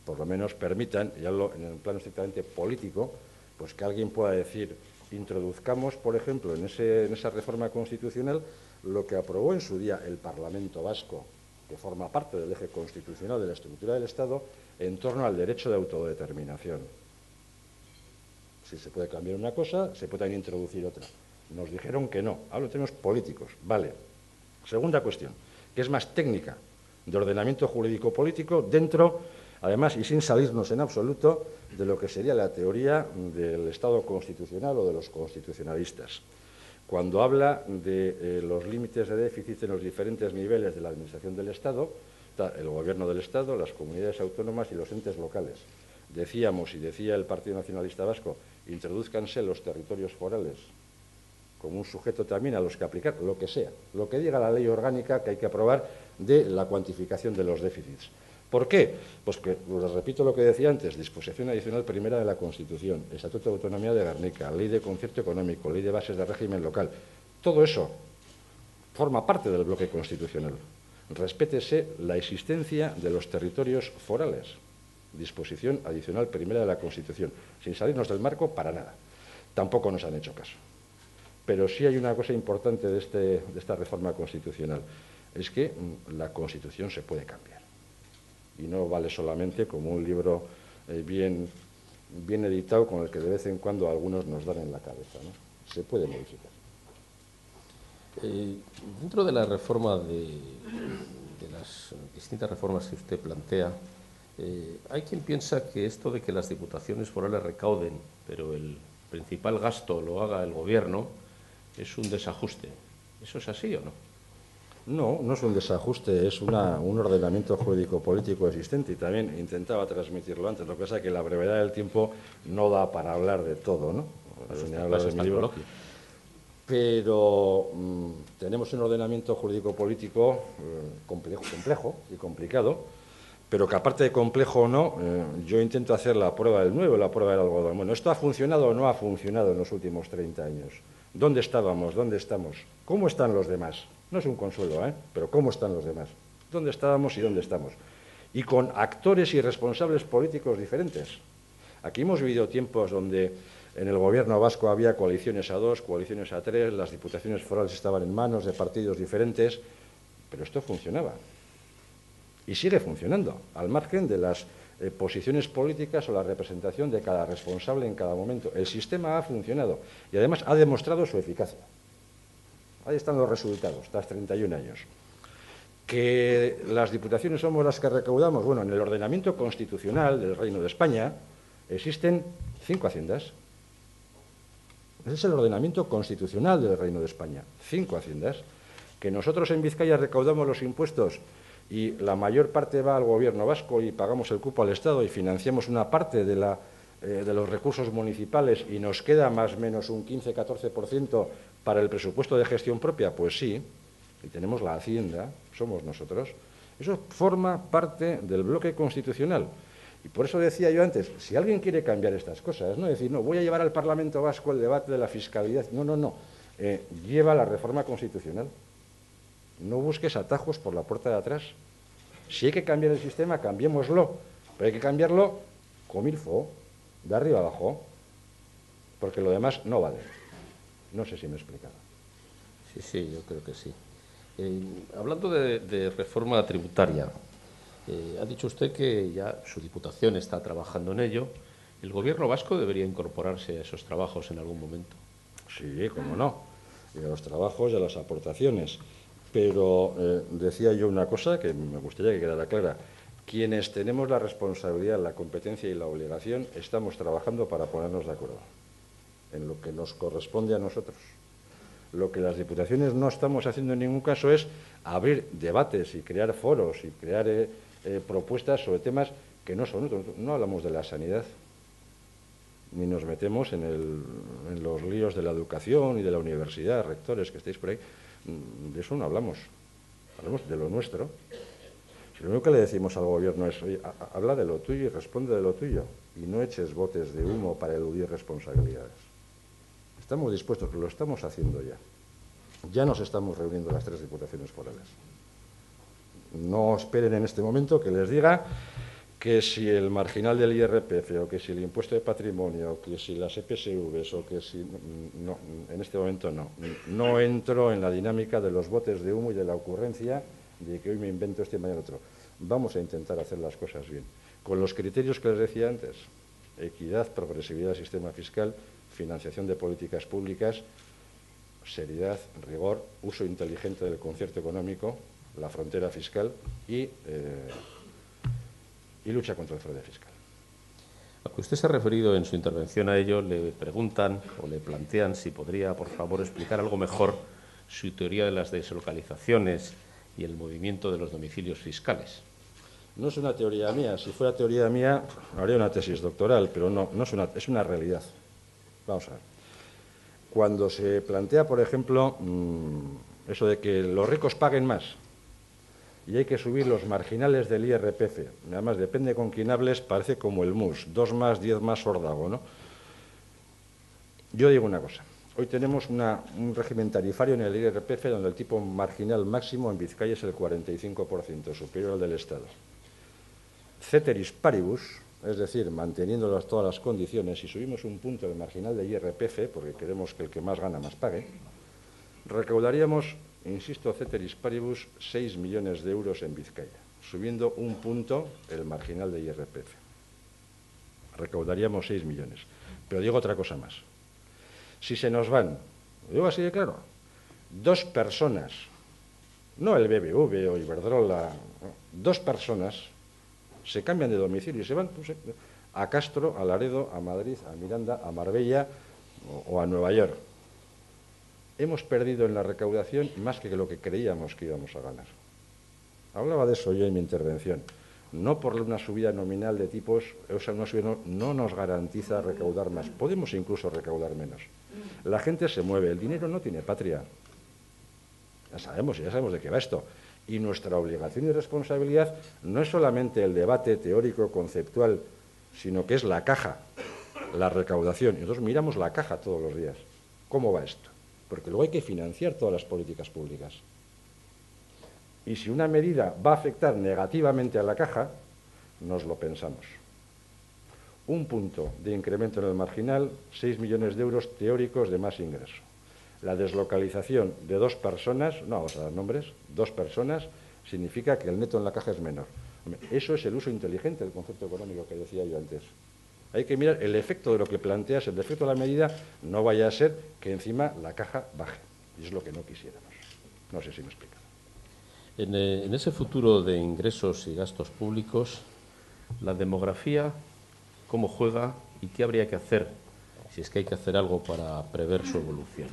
por lo menos permitan, ya en el plano estrictamente político, pues que alguien pueda decir, introduzcamos, por ejemplo, en esa reforma constitucional lo que aprobó en su día el Parlamento Vasco, que forma parte del eje constitucional de la estructura del Estado, en torno al derecho de autodeterminación. Si se puede cambiar una cosa, se puede también introducir otra. Nos dijeron que no. Hablo en términos políticos. Vale. Segunda cuestión, que es más técnica, de ordenamiento jurídico-político, dentro, además, y sin salirnos en absoluto de lo que sería la teoría del Estado constitucional o de los constitucionalistas. Cuando habla de los límites de déficit en los diferentes niveles de la administración del Estado, está el Gobierno del Estado, las comunidades autónomas y los entes locales. Decíamos, y decía el Partido Nacionalista Vasco, introdúzcanse los territorios forales como un sujeto también a los que aplicar lo que sea, lo que diga la ley orgánica que hay que aprobar de la cuantificación de los déficits. ¿Por qué? Pues que, les repito lo que decía antes, disposición adicional primera de la Constitución, Estatuto de Autonomía de Gernika, Ley de Concierto Económico, Ley de Bases de Régimen Local, todo eso forma parte del bloque constitucional. Respétese la existencia de los territorios forales, disposición adicional primera de la Constitución, sin salirnos del marco para nada. Tampoco nos han hecho caso. Pero sí hay una cosa importante de esta reforma constitucional, es que la Constitución se puede cambiar. Y no vale solamente como un libro bien bien editado con el que de vez en cuando algunos nos dan en la cabeza, ¿no? Se puede modificar. Dentro de la reforma de las distintas reformas que usted plantea, hay quien piensa que esto de que las diputaciones forales recauden, pero el principal gasto lo haga el Gobierno, es un desajuste. ¿Eso es así o no? No, no es un desajuste, es un ordenamiento jurídico-político existente, y también intentaba transmitirlo antes. Lo que pasa es que la brevedad del tiempo no da para hablar de todo, ¿no? De mi libro. Pero tenemos un ordenamiento jurídico-político complejo y complicado, pero que aparte de complejo o no, yo intento hacer la prueba del nuevo, la prueba del algodón. Bueno, ¿esto ha funcionado o no ha funcionado en los últimos 30 años? ¿Dónde estábamos? ¿Dónde estamos? ¿Cómo están los demás? No es un consuelo, pero ¿cómo están los demás? ¿Dónde estábamos y dónde estamos? Y con actores y responsables políticos diferentes. Aquí hemos vivido tiempos donde en el gobierno vasco había coaliciones a 2, coaliciones a 3, las diputaciones forales estaban en manos de partidos diferentes, pero esto funcionaba. Y sigue funcionando, al margen de las posiciones políticas o la representación de cada responsable en cada momento. El sistema ha funcionado y además ha demostrado su eficacia. Ahí están los resultados, tras 31 años. ¿Que las diputaciones somos las que recaudamos? Bueno, en el ordenamiento constitucional del Reino de España existen 5 haciendas. Ese es el ordenamiento constitucional del Reino de España, 5 haciendas. Que nosotros en Vizcaya recaudamos los impuestos y la mayor parte va al gobierno vasco y pagamos el cupo al Estado y financiamos una parte de los recursos municipales y nos queda más o menos un 15-14% para el presupuesto de gestión propia, pues sí, y tenemos la Hacienda, somos nosotros. Eso forma parte del bloque constitucional. Y por eso decía yo antes, si alguien quiere cambiar estas cosas, no decir, no, voy a llevar al Parlamento Vasco el debate de la fiscalidad, no, lleva la reforma constitucional. No busques atajos por la puerta de atrás. Si hay que cambiar el sistema, cambiémoslo, pero hay que cambiarlo comilfo, de arriba abajo, porque lo demás no vale. No sé si me he explicado. Sí, yo creo que sí. Hablando de reforma tributaria, ha dicho usted que ya su Diputación está trabajando en ello. ¿El Gobierno vasco debería incorporarse a esos trabajos en algún momento? Sí, cómo no. Y a los trabajos y a las aportaciones. Pero decía yo una cosa que me gustaría que quedara clara. Quienes tenemos la responsabilidad, la competencia y la obligación, estamos trabajando para ponernos de acuerdo en lo que nos corresponde a nosotros. Lo que las diputaciones no estamos haciendo en ningún caso es abrir debates y crear foros y crear propuestas sobre temas que no son otros. No hablamos de la sanidad, ni nos metemos en los líos de la educación y de la universidad, rectores que estáis por ahí. De eso no hablamos. Hablamos de lo nuestro. Si lo único que le decimos al gobierno es, oye, habla de lo tuyo y responde de lo tuyo, y no eches botes de humo para eludir responsabilidades. Estamos dispuestos, lo estamos haciendo ya. Ya nos estamos reuniendo las 3 diputaciones forales. No esperen en este momento que les diga que si el marginal del IRPF, o que si el impuesto de patrimonio, o que si las EPSVs, o que si... No, en este momento no. No entro en la dinámica de los botes de humo y de la ocurrencia de que hoy me invento este y mañana otro. Vamos a intentar hacer las cosas bien. Con los criterios que les decía antes: equidad, progresividad del sistema fiscal, financiación de políticas públicas, seriedad, rigor, uso inteligente del concierto económico, la frontera fiscal y lucha contra el fraude fiscal. A que usted se ha referido en su intervención a ello, le preguntan o le plantean si podría, por favor, explicar algo mejor su teoría de las deslocalizaciones y el movimiento de los domicilios fiscales. No es una teoría mía. Si fuera teoría mía, habría una tesis doctoral, pero no es una realidad. Vamos a ver. Cuando se plantea, por ejemplo, eso de que los ricos paguen más y hay que subir los marginales del IRPF, además depende con quién hables, parece como el MUS, 2 más, 10 más órdago, ¿no? Yo digo una cosa. Hoy tenemos un régimen tarifario en el IRPF donde el tipo marginal máximo en Vizcaya es el 45%, superior al del Estado. Ceteris paribus, es decir, manteniendo todas las condiciones, si subimos un punto del marginal de IRPF, porque queremos que el que más gana más pague, recaudaríamos, insisto, ceteris paribus, 6 millones de euros en Vizcaya, subiendo un punto el marginal de IRPF. recaudaríamos 6 millones. Pero digo otra cosa más. Si se nos van, lo digo así de claro, 2 personas, no el BBV o Iberdrola, no, 2 personas se cambian de domicilio y se van a Castro, a Laredo, a Madrid, a Miranda, a Marbella o a Nueva York. Hemos perdido en la recaudación más que lo que creíamos que íbamos a ganar. Hablaba de eso yo en mi intervención. No por una subida nominal de tipos, o sea, una subida no nos garantiza recaudar más. Podemos incluso recaudar menos. La gente se mueve, el dinero no tiene patria. Ya sabemos de qué va esto. Y nuestra obligación y responsabilidad no es solamente el debate teórico, conceptual, sino que es la caja, la recaudación. Y nosotros miramos la caja todos los días. ¿Cómo va esto? Porque luego hay que financiar todas las políticas públicas. Y si una medida va a afectar negativamente a la caja, nos lo pensamos. Un punto de incremento en el marginal, 6 millones de euros teóricos de más ingreso. La deslocalización de 2 personas, no vamos a dar nombres, 2 personas, significa que el neto en la caja es menor. Eso es el uso inteligente del concepto económico que decía yo antes. Hay que mirar el efecto de lo que planteas, el efecto de la medida, no vaya a ser que encima la caja baje. Y es lo que no quisiéramos. No sé si me explico. En ese futuro de ingresos y gastos públicos, la demografía, ¿cómo juega y qué habría que hacer, si es que hay que hacer algo para prever su evolución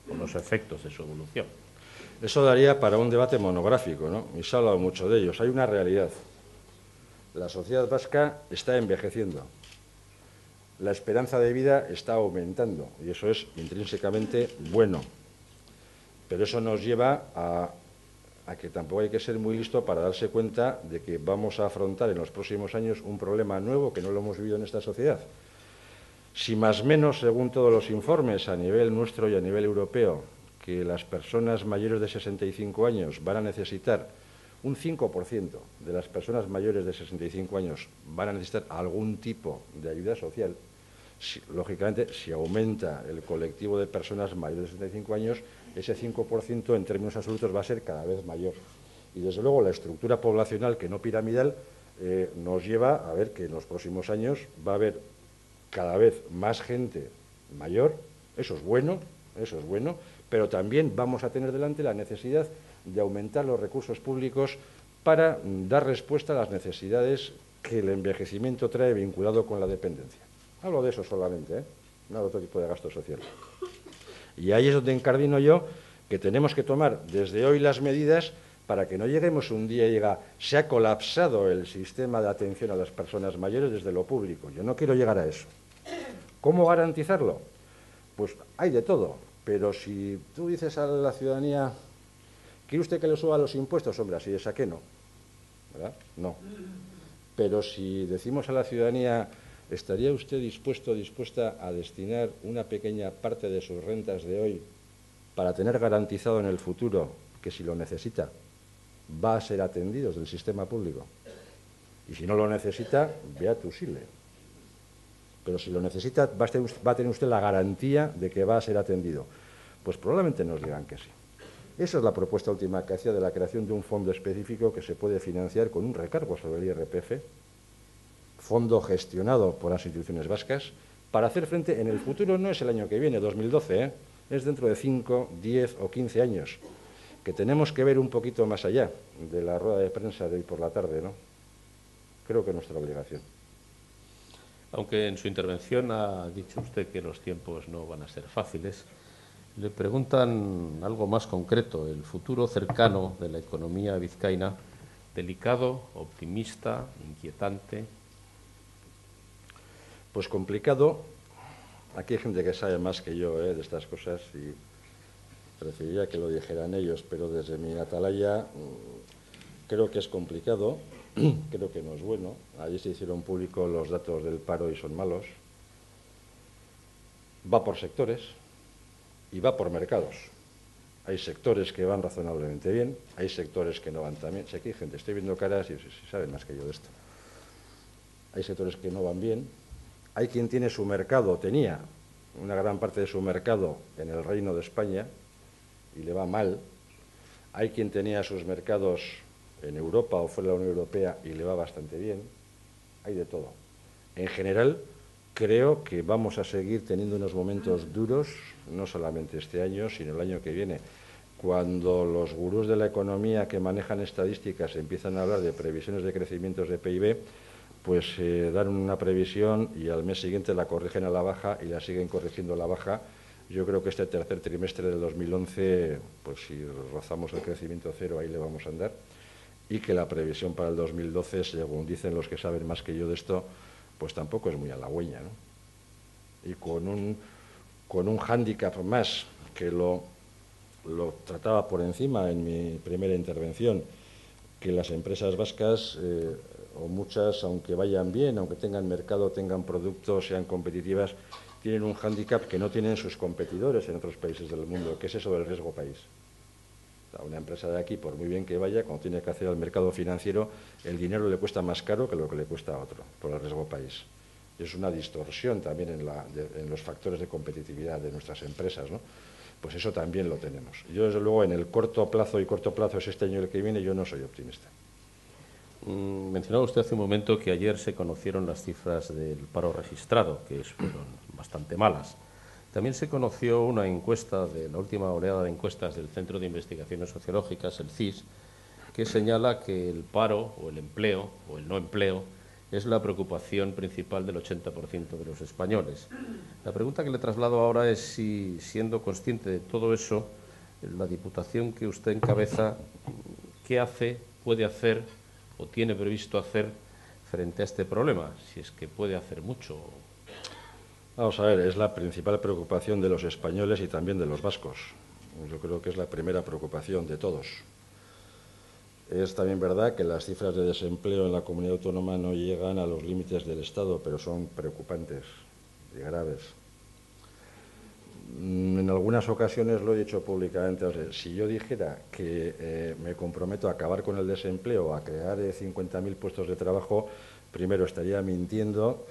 o los efectos de su evolución? Eso daría para un debate monográfico, ¿no? Y se ha hablado mucho de ellos. Hay una realidad. La sociedad vasca está envejeciendo. La esperanza de vida está aumentando y eso es intrínsecamente bueno. Pero eso nos lleva a que tampoco hay que ser muy listo para darse cuenta de que vamos a afrontar en los próximos años un problema nuevo que no lo hemos vivido en esta sociedad. Si más o menos, según todos los informes, a nivel nuestro y a nivel europeo, que las personas mayores de 65 años van a necesitar, un 5% de las personas mayores de 65 años van a necesitar algún tipo de ayuda social, lógicamente, si aumenta el colectivo de personas mayores de 65 años, ese 5% en términos absolutos va a ser cada vez mayor. Y desde luego la estructura poblacional, que no piramidal, nos lleva a ver que en los próximos años va a haber cada vez más gente mayor, eso es bueno, pero también vamos a tener delante la necesidad de aumentar los recursos públicos para dar respuesta a las necesidades que el envejecimiento trae vinculado con la dependencia. Hablo de eso solamente, no de otro tipo de gasto social. Y ahí es donde encardino yo que tenemos que tomar desde hoy las medidas para que no lleguemos un día y diga, se ha colapsado el sistema de atención a las personas mayores desde lo público. Yo no quiero llegar a eso. ¿Cómo garantizarlo? Pues hay de todo, pero si tú dices a la ciudadanía, ¿quiere usted que le suba los impuestos? Hombre, así de saque no, ¿verdad? No. Pero si decimos a la ciudadanía, ¿estaría usted dispuesta a destinar una pequeña parte de sus rentas de hoy para tener garantizado en el futuro que si lo necesita va a ser atendido del sistema público? Y si no lo necesita, vea tu sile. Pero si lo necesita, va a tener usted la garantía de que va a ser atendido. Pues probablemente nos digan que sí. Esa es la propuesta última que hacía de la creación de un fondo específico que se puede financiar con un recargo sobre el IRPF, fondo gestionado por las instituciones vascas, para hacer frente en el futuro, no es el año que viene, 2012, es dentro de 5, 10 o 15 años, que tenemos que ver un poquito más allá de la rueda de prensa de hoy por la tarde, ¿no? Creo que es nuestra obligación. Aunque en su intervención ha dicho usted que los tiempos no van a ser fáciles, le preguntan algo más concreto, el futuro cercano de la economía vizcaína, delicado, optimista, inquietante. Pues complicado. Aquí hay gente que sabe más que yo de estas cosas y preferiría que lo dijeran ellos, pero desde mi atalaya creo que es complicado. Creo que no es bueno. Allí se hicieron públicos los datos del paro y son malos. Va por sectores y va por mercados. Hay sectores que van razonablemente bien, hay sectores que no van tan bien. Si aquí hay gente, estoy viendo caras y saben más que yo de esto. Hay sectores que no van bien. Hay quien tiene su mercado, tenía una gran parte de su mercado en el Reino de España y le va mal. Hay quien tenía sus mercados en Europa o fuera de la Unión Europea y le va bastante bien. Hay de todo. En general, creo que vamos a seguir teniendo unos momentos duros, no solamente este año, sino el año que viene. Cuando los gurús de la economía que manejan estadísticas empiezan a hablar de previsiones de crecimientos de PIB, pues dan una previsión y al mes siguiente la corrigen a la baja y la siguen corrigiendo a la baja. Yo creo que este tercer trimestre del 2011, pues si rozamos el crecimiento cero, ahí le vamos a andar. Y que la previsión para el 2012, según dicen los que saben más que yo de esto, pues tampoco es muy halagüeña, ¿no? Y con un hándicap más, que lo trataba por encima en mi primera intervención, que las empresas vascas, o muchas, aunque vayan bien, aunque tengan mercado, tengan productos, sean competitivas, tienen un hándicap que no tienen sus competidores en otros países del mundo, que es eso del riesgo país. A una empresa de aquí, por muy bien que vaya, cuando tiene que acceder al mercado financiero, el dinero le cuesta más caro que lo que le cuesta a otro, por el riesgo país. Es una distorsión también en los factores de competitividad de nuestras empresas, ¿no? Pues eso también lo tenemos. Yo, desde luego, en el corto plazo, y corto plazo es este año el que viene, yo no soy optimista. Mencionaba usted hace un momento que ayer se conocieron las cifras del paro registrado, que fueron bastante malas. También se conoció una encuesta de la última oleada de encuestas del Centro de Investigaciones Sociológicas, el CIS, que señala que el paro o el empleo o el no empleo es la preocupación principal del 80% de los españoles. La pregunta que le traslado ahora es si, siendo consciente de todo eso, la Diputación que usted encabeza, ¿qué hace, puede hacer o tiene previsto hacer frente a este problema? Si es que puede hacer mucho. Vamos a ver, es la principal preocupación de los españoles y también de los vascos. Yo creo que es la primera preocupación de todos. Es también verdad que las cifras de desempleo en la comunidad autónoma no llegan a los límites del Estado, pero son preocupantes y graves. En algunas ocasiones lo he dicho públicamente, o sea, si yo dijera que me comprometo a acabar con el desempleo, a crear 50.000 puestos de trabajo, primero estaría mintiendo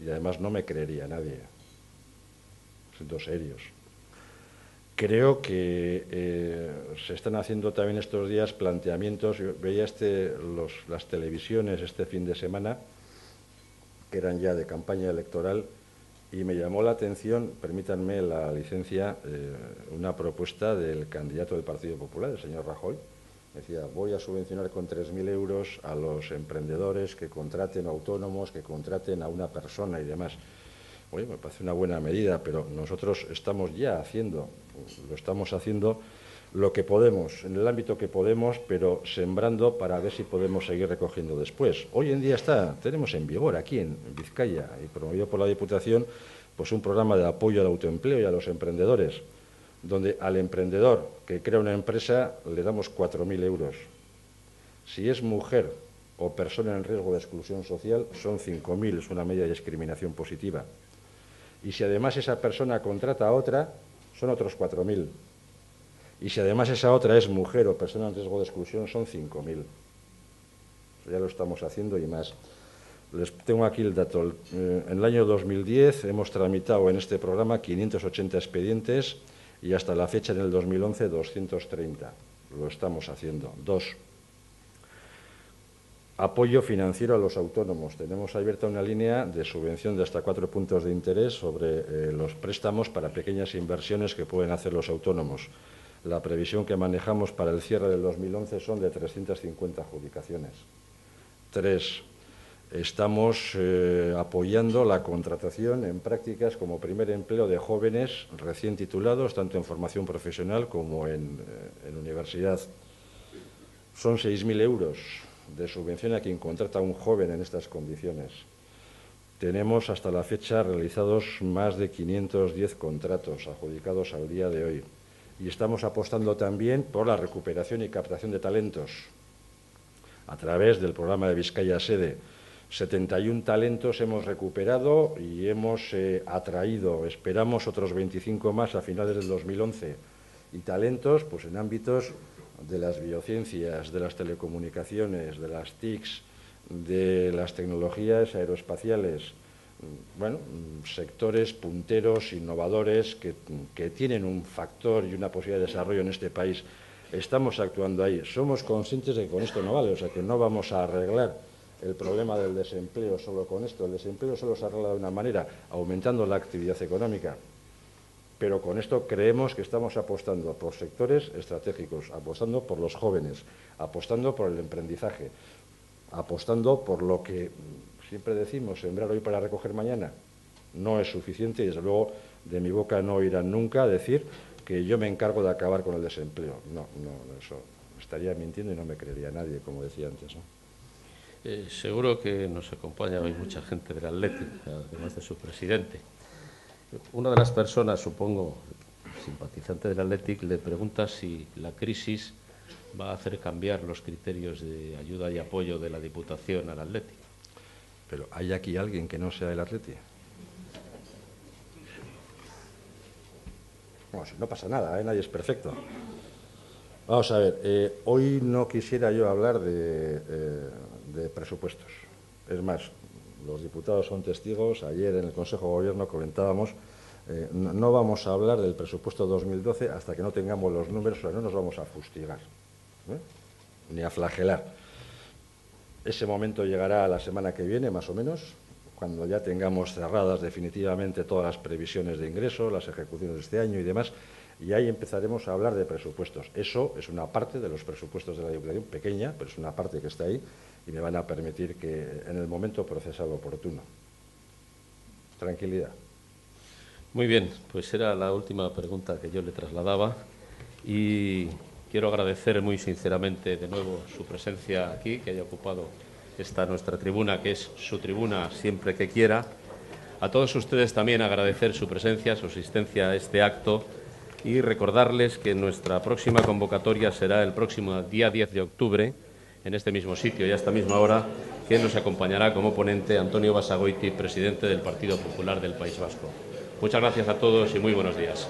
y además no me creería nadie, siendo serios. Creo que se están haciendo también estos días planteamientos. Yo veía las televisiones este fin de semana, que eran ya de campaña electoral, y me llamó la atención, permítanme la licencia, una propuesta del candidato del Partido Popular, el señor Rajoy. Decía, voy a subvencionar con 3.000 euros a los emprendedores que contraten autónomos, que contraten a una persona y demás. Oye, me parece una buena medida, pero nosotros estamos haciendo lo que podemos, en el ámbito que podemos, pero sembrando para ver si podemos seguir recogiendo después. Hoy en día tenemos en vigor aquí en Vizcaya, y promovido por la Diputación, pues un programa de apoyo al autoempleo y a los emprendedores, donde al emprendedor que crea una empresa le damos 4.000 euros. Si es mujer o persona en riesgo de exclusión social, son 5.000, es una medida de discriminación positiva. Y si además esa persona contrata a otra, son otros 4.000. Y si además esa otra es mujer o persona en riesgo de exclusión, son 5.000. Ya lo estamos haciendo y más. Les tengo aquí el dato. En el año 2010 hemos tramitado en este programa 580 expedientes y hasta la fecha, en el 2011, 230. Lo estamos haciendo. 2. Apoyo financiero a los autónomos. Tenemos abierta una línea de subvención de hasta 4 puntos de interés sobre los préstamos para pequeñas inversiones que pueden hacer los autónomos. La previsión que manejamos para el cierre del 2011 son de 350 adjudicaciones. 3. Estamos apoyando la contratación en prácticas como primer empleo de jóvenes recién titulados, tanto en formación profesional como en universidad. Son 6.000 euros de subvención a quien contrata a un joven en estas condiciones. Tenemos hasta la fecha realizados más de 510 contratos adjudicados al día de hoy. Y estamos apostando también por la recuperación y captación de talentos a través del programa de Vizcaya Sede. 71 talentos hemos recuperado y hemos atraído, esperamos otros 25 más a finales del 2011. Y talentos pues en ámbitos de las biociencias, de las telecomunicaciones, de las TICs, de las tecnologías aeroespaciales, bueno, sectores punteros, innovadores, que tienen un factor y una posibilidad de desarrollo en este país. Estamos actuando ahí. Somos conscientes de que con esto no vale, o sea, que no vamos a arreglar el problema del desempleo solo con esto. El desempleo solo se arregla de una manera, aumentando la actividad económica. Pero con esto creemos que estamos apostando por sectores estratégicos, apostando por los jóvenes, apostando por el emprendizaje, apostando por lo que siempre decimos, sembrar hoy para recoger mañana. No es suficiente y, desde luego, de mi boca no oirán nunca decir que yo me encargo de acabar con el desempleo. No, eso estaría mintiendo y no me creería nadie, como decía antes, ¿no? Seguro que nos acompaña hoy mucha gente del Athletic, además de su presidente. Una de las personas, supongo, simpatizante del Athletic, le pregunta si la crisis va a hacer cambiar los criterios de ayuda y apoyo de la Diputación al Athletic. Pero ¿hay aquí alguien que no sea del Athletic? Bueno, si no pasa nada, nadie es perfecto. Vamos a ver, hoy no quisiera yo hablar de presupuestos. Es más, los diputados son testigos. Ayer en el Consejo de Gobierno comentábamos, no vamos a hablar del presupuesto 2012 hasta que no tengamos los números, o sea, no nos vamos a fustigar, ni a flagelar. Ese momento llegará la semana que viene, más o menos, cuando ya tengamos cerradas definitivamente todas las previsiones de ingresos, las ejecuciones de este año y demás, y ahí empezaremos a hablar de presupuestos. Eso es una parte de los presupuestos de la Diputación, pequeña, pero es una parte que está ahí, y me van a permitir que en el momento procesar lo oportuno. Tranquilidad. Muy bien, pues era la última pregunta que yo le trasladaba y quiero agradecer muy sinceramente de nuevo su presencia aquí, que haya ocupado esta nuestra tribuna, que es su tribuna siempre que quiera. A todos ustedes también agradecer su presencia, su asistencia a este acto y recordarles que nuestra próxima convocatoria será el próximo día 10 de octubre, en este mismo sitio y a esta misma hora, que nos acompañará como ponente Antonio Basagoiti, presidente del Partido Popular del País Vasco. Muchas gracias a todos y muy buenos días.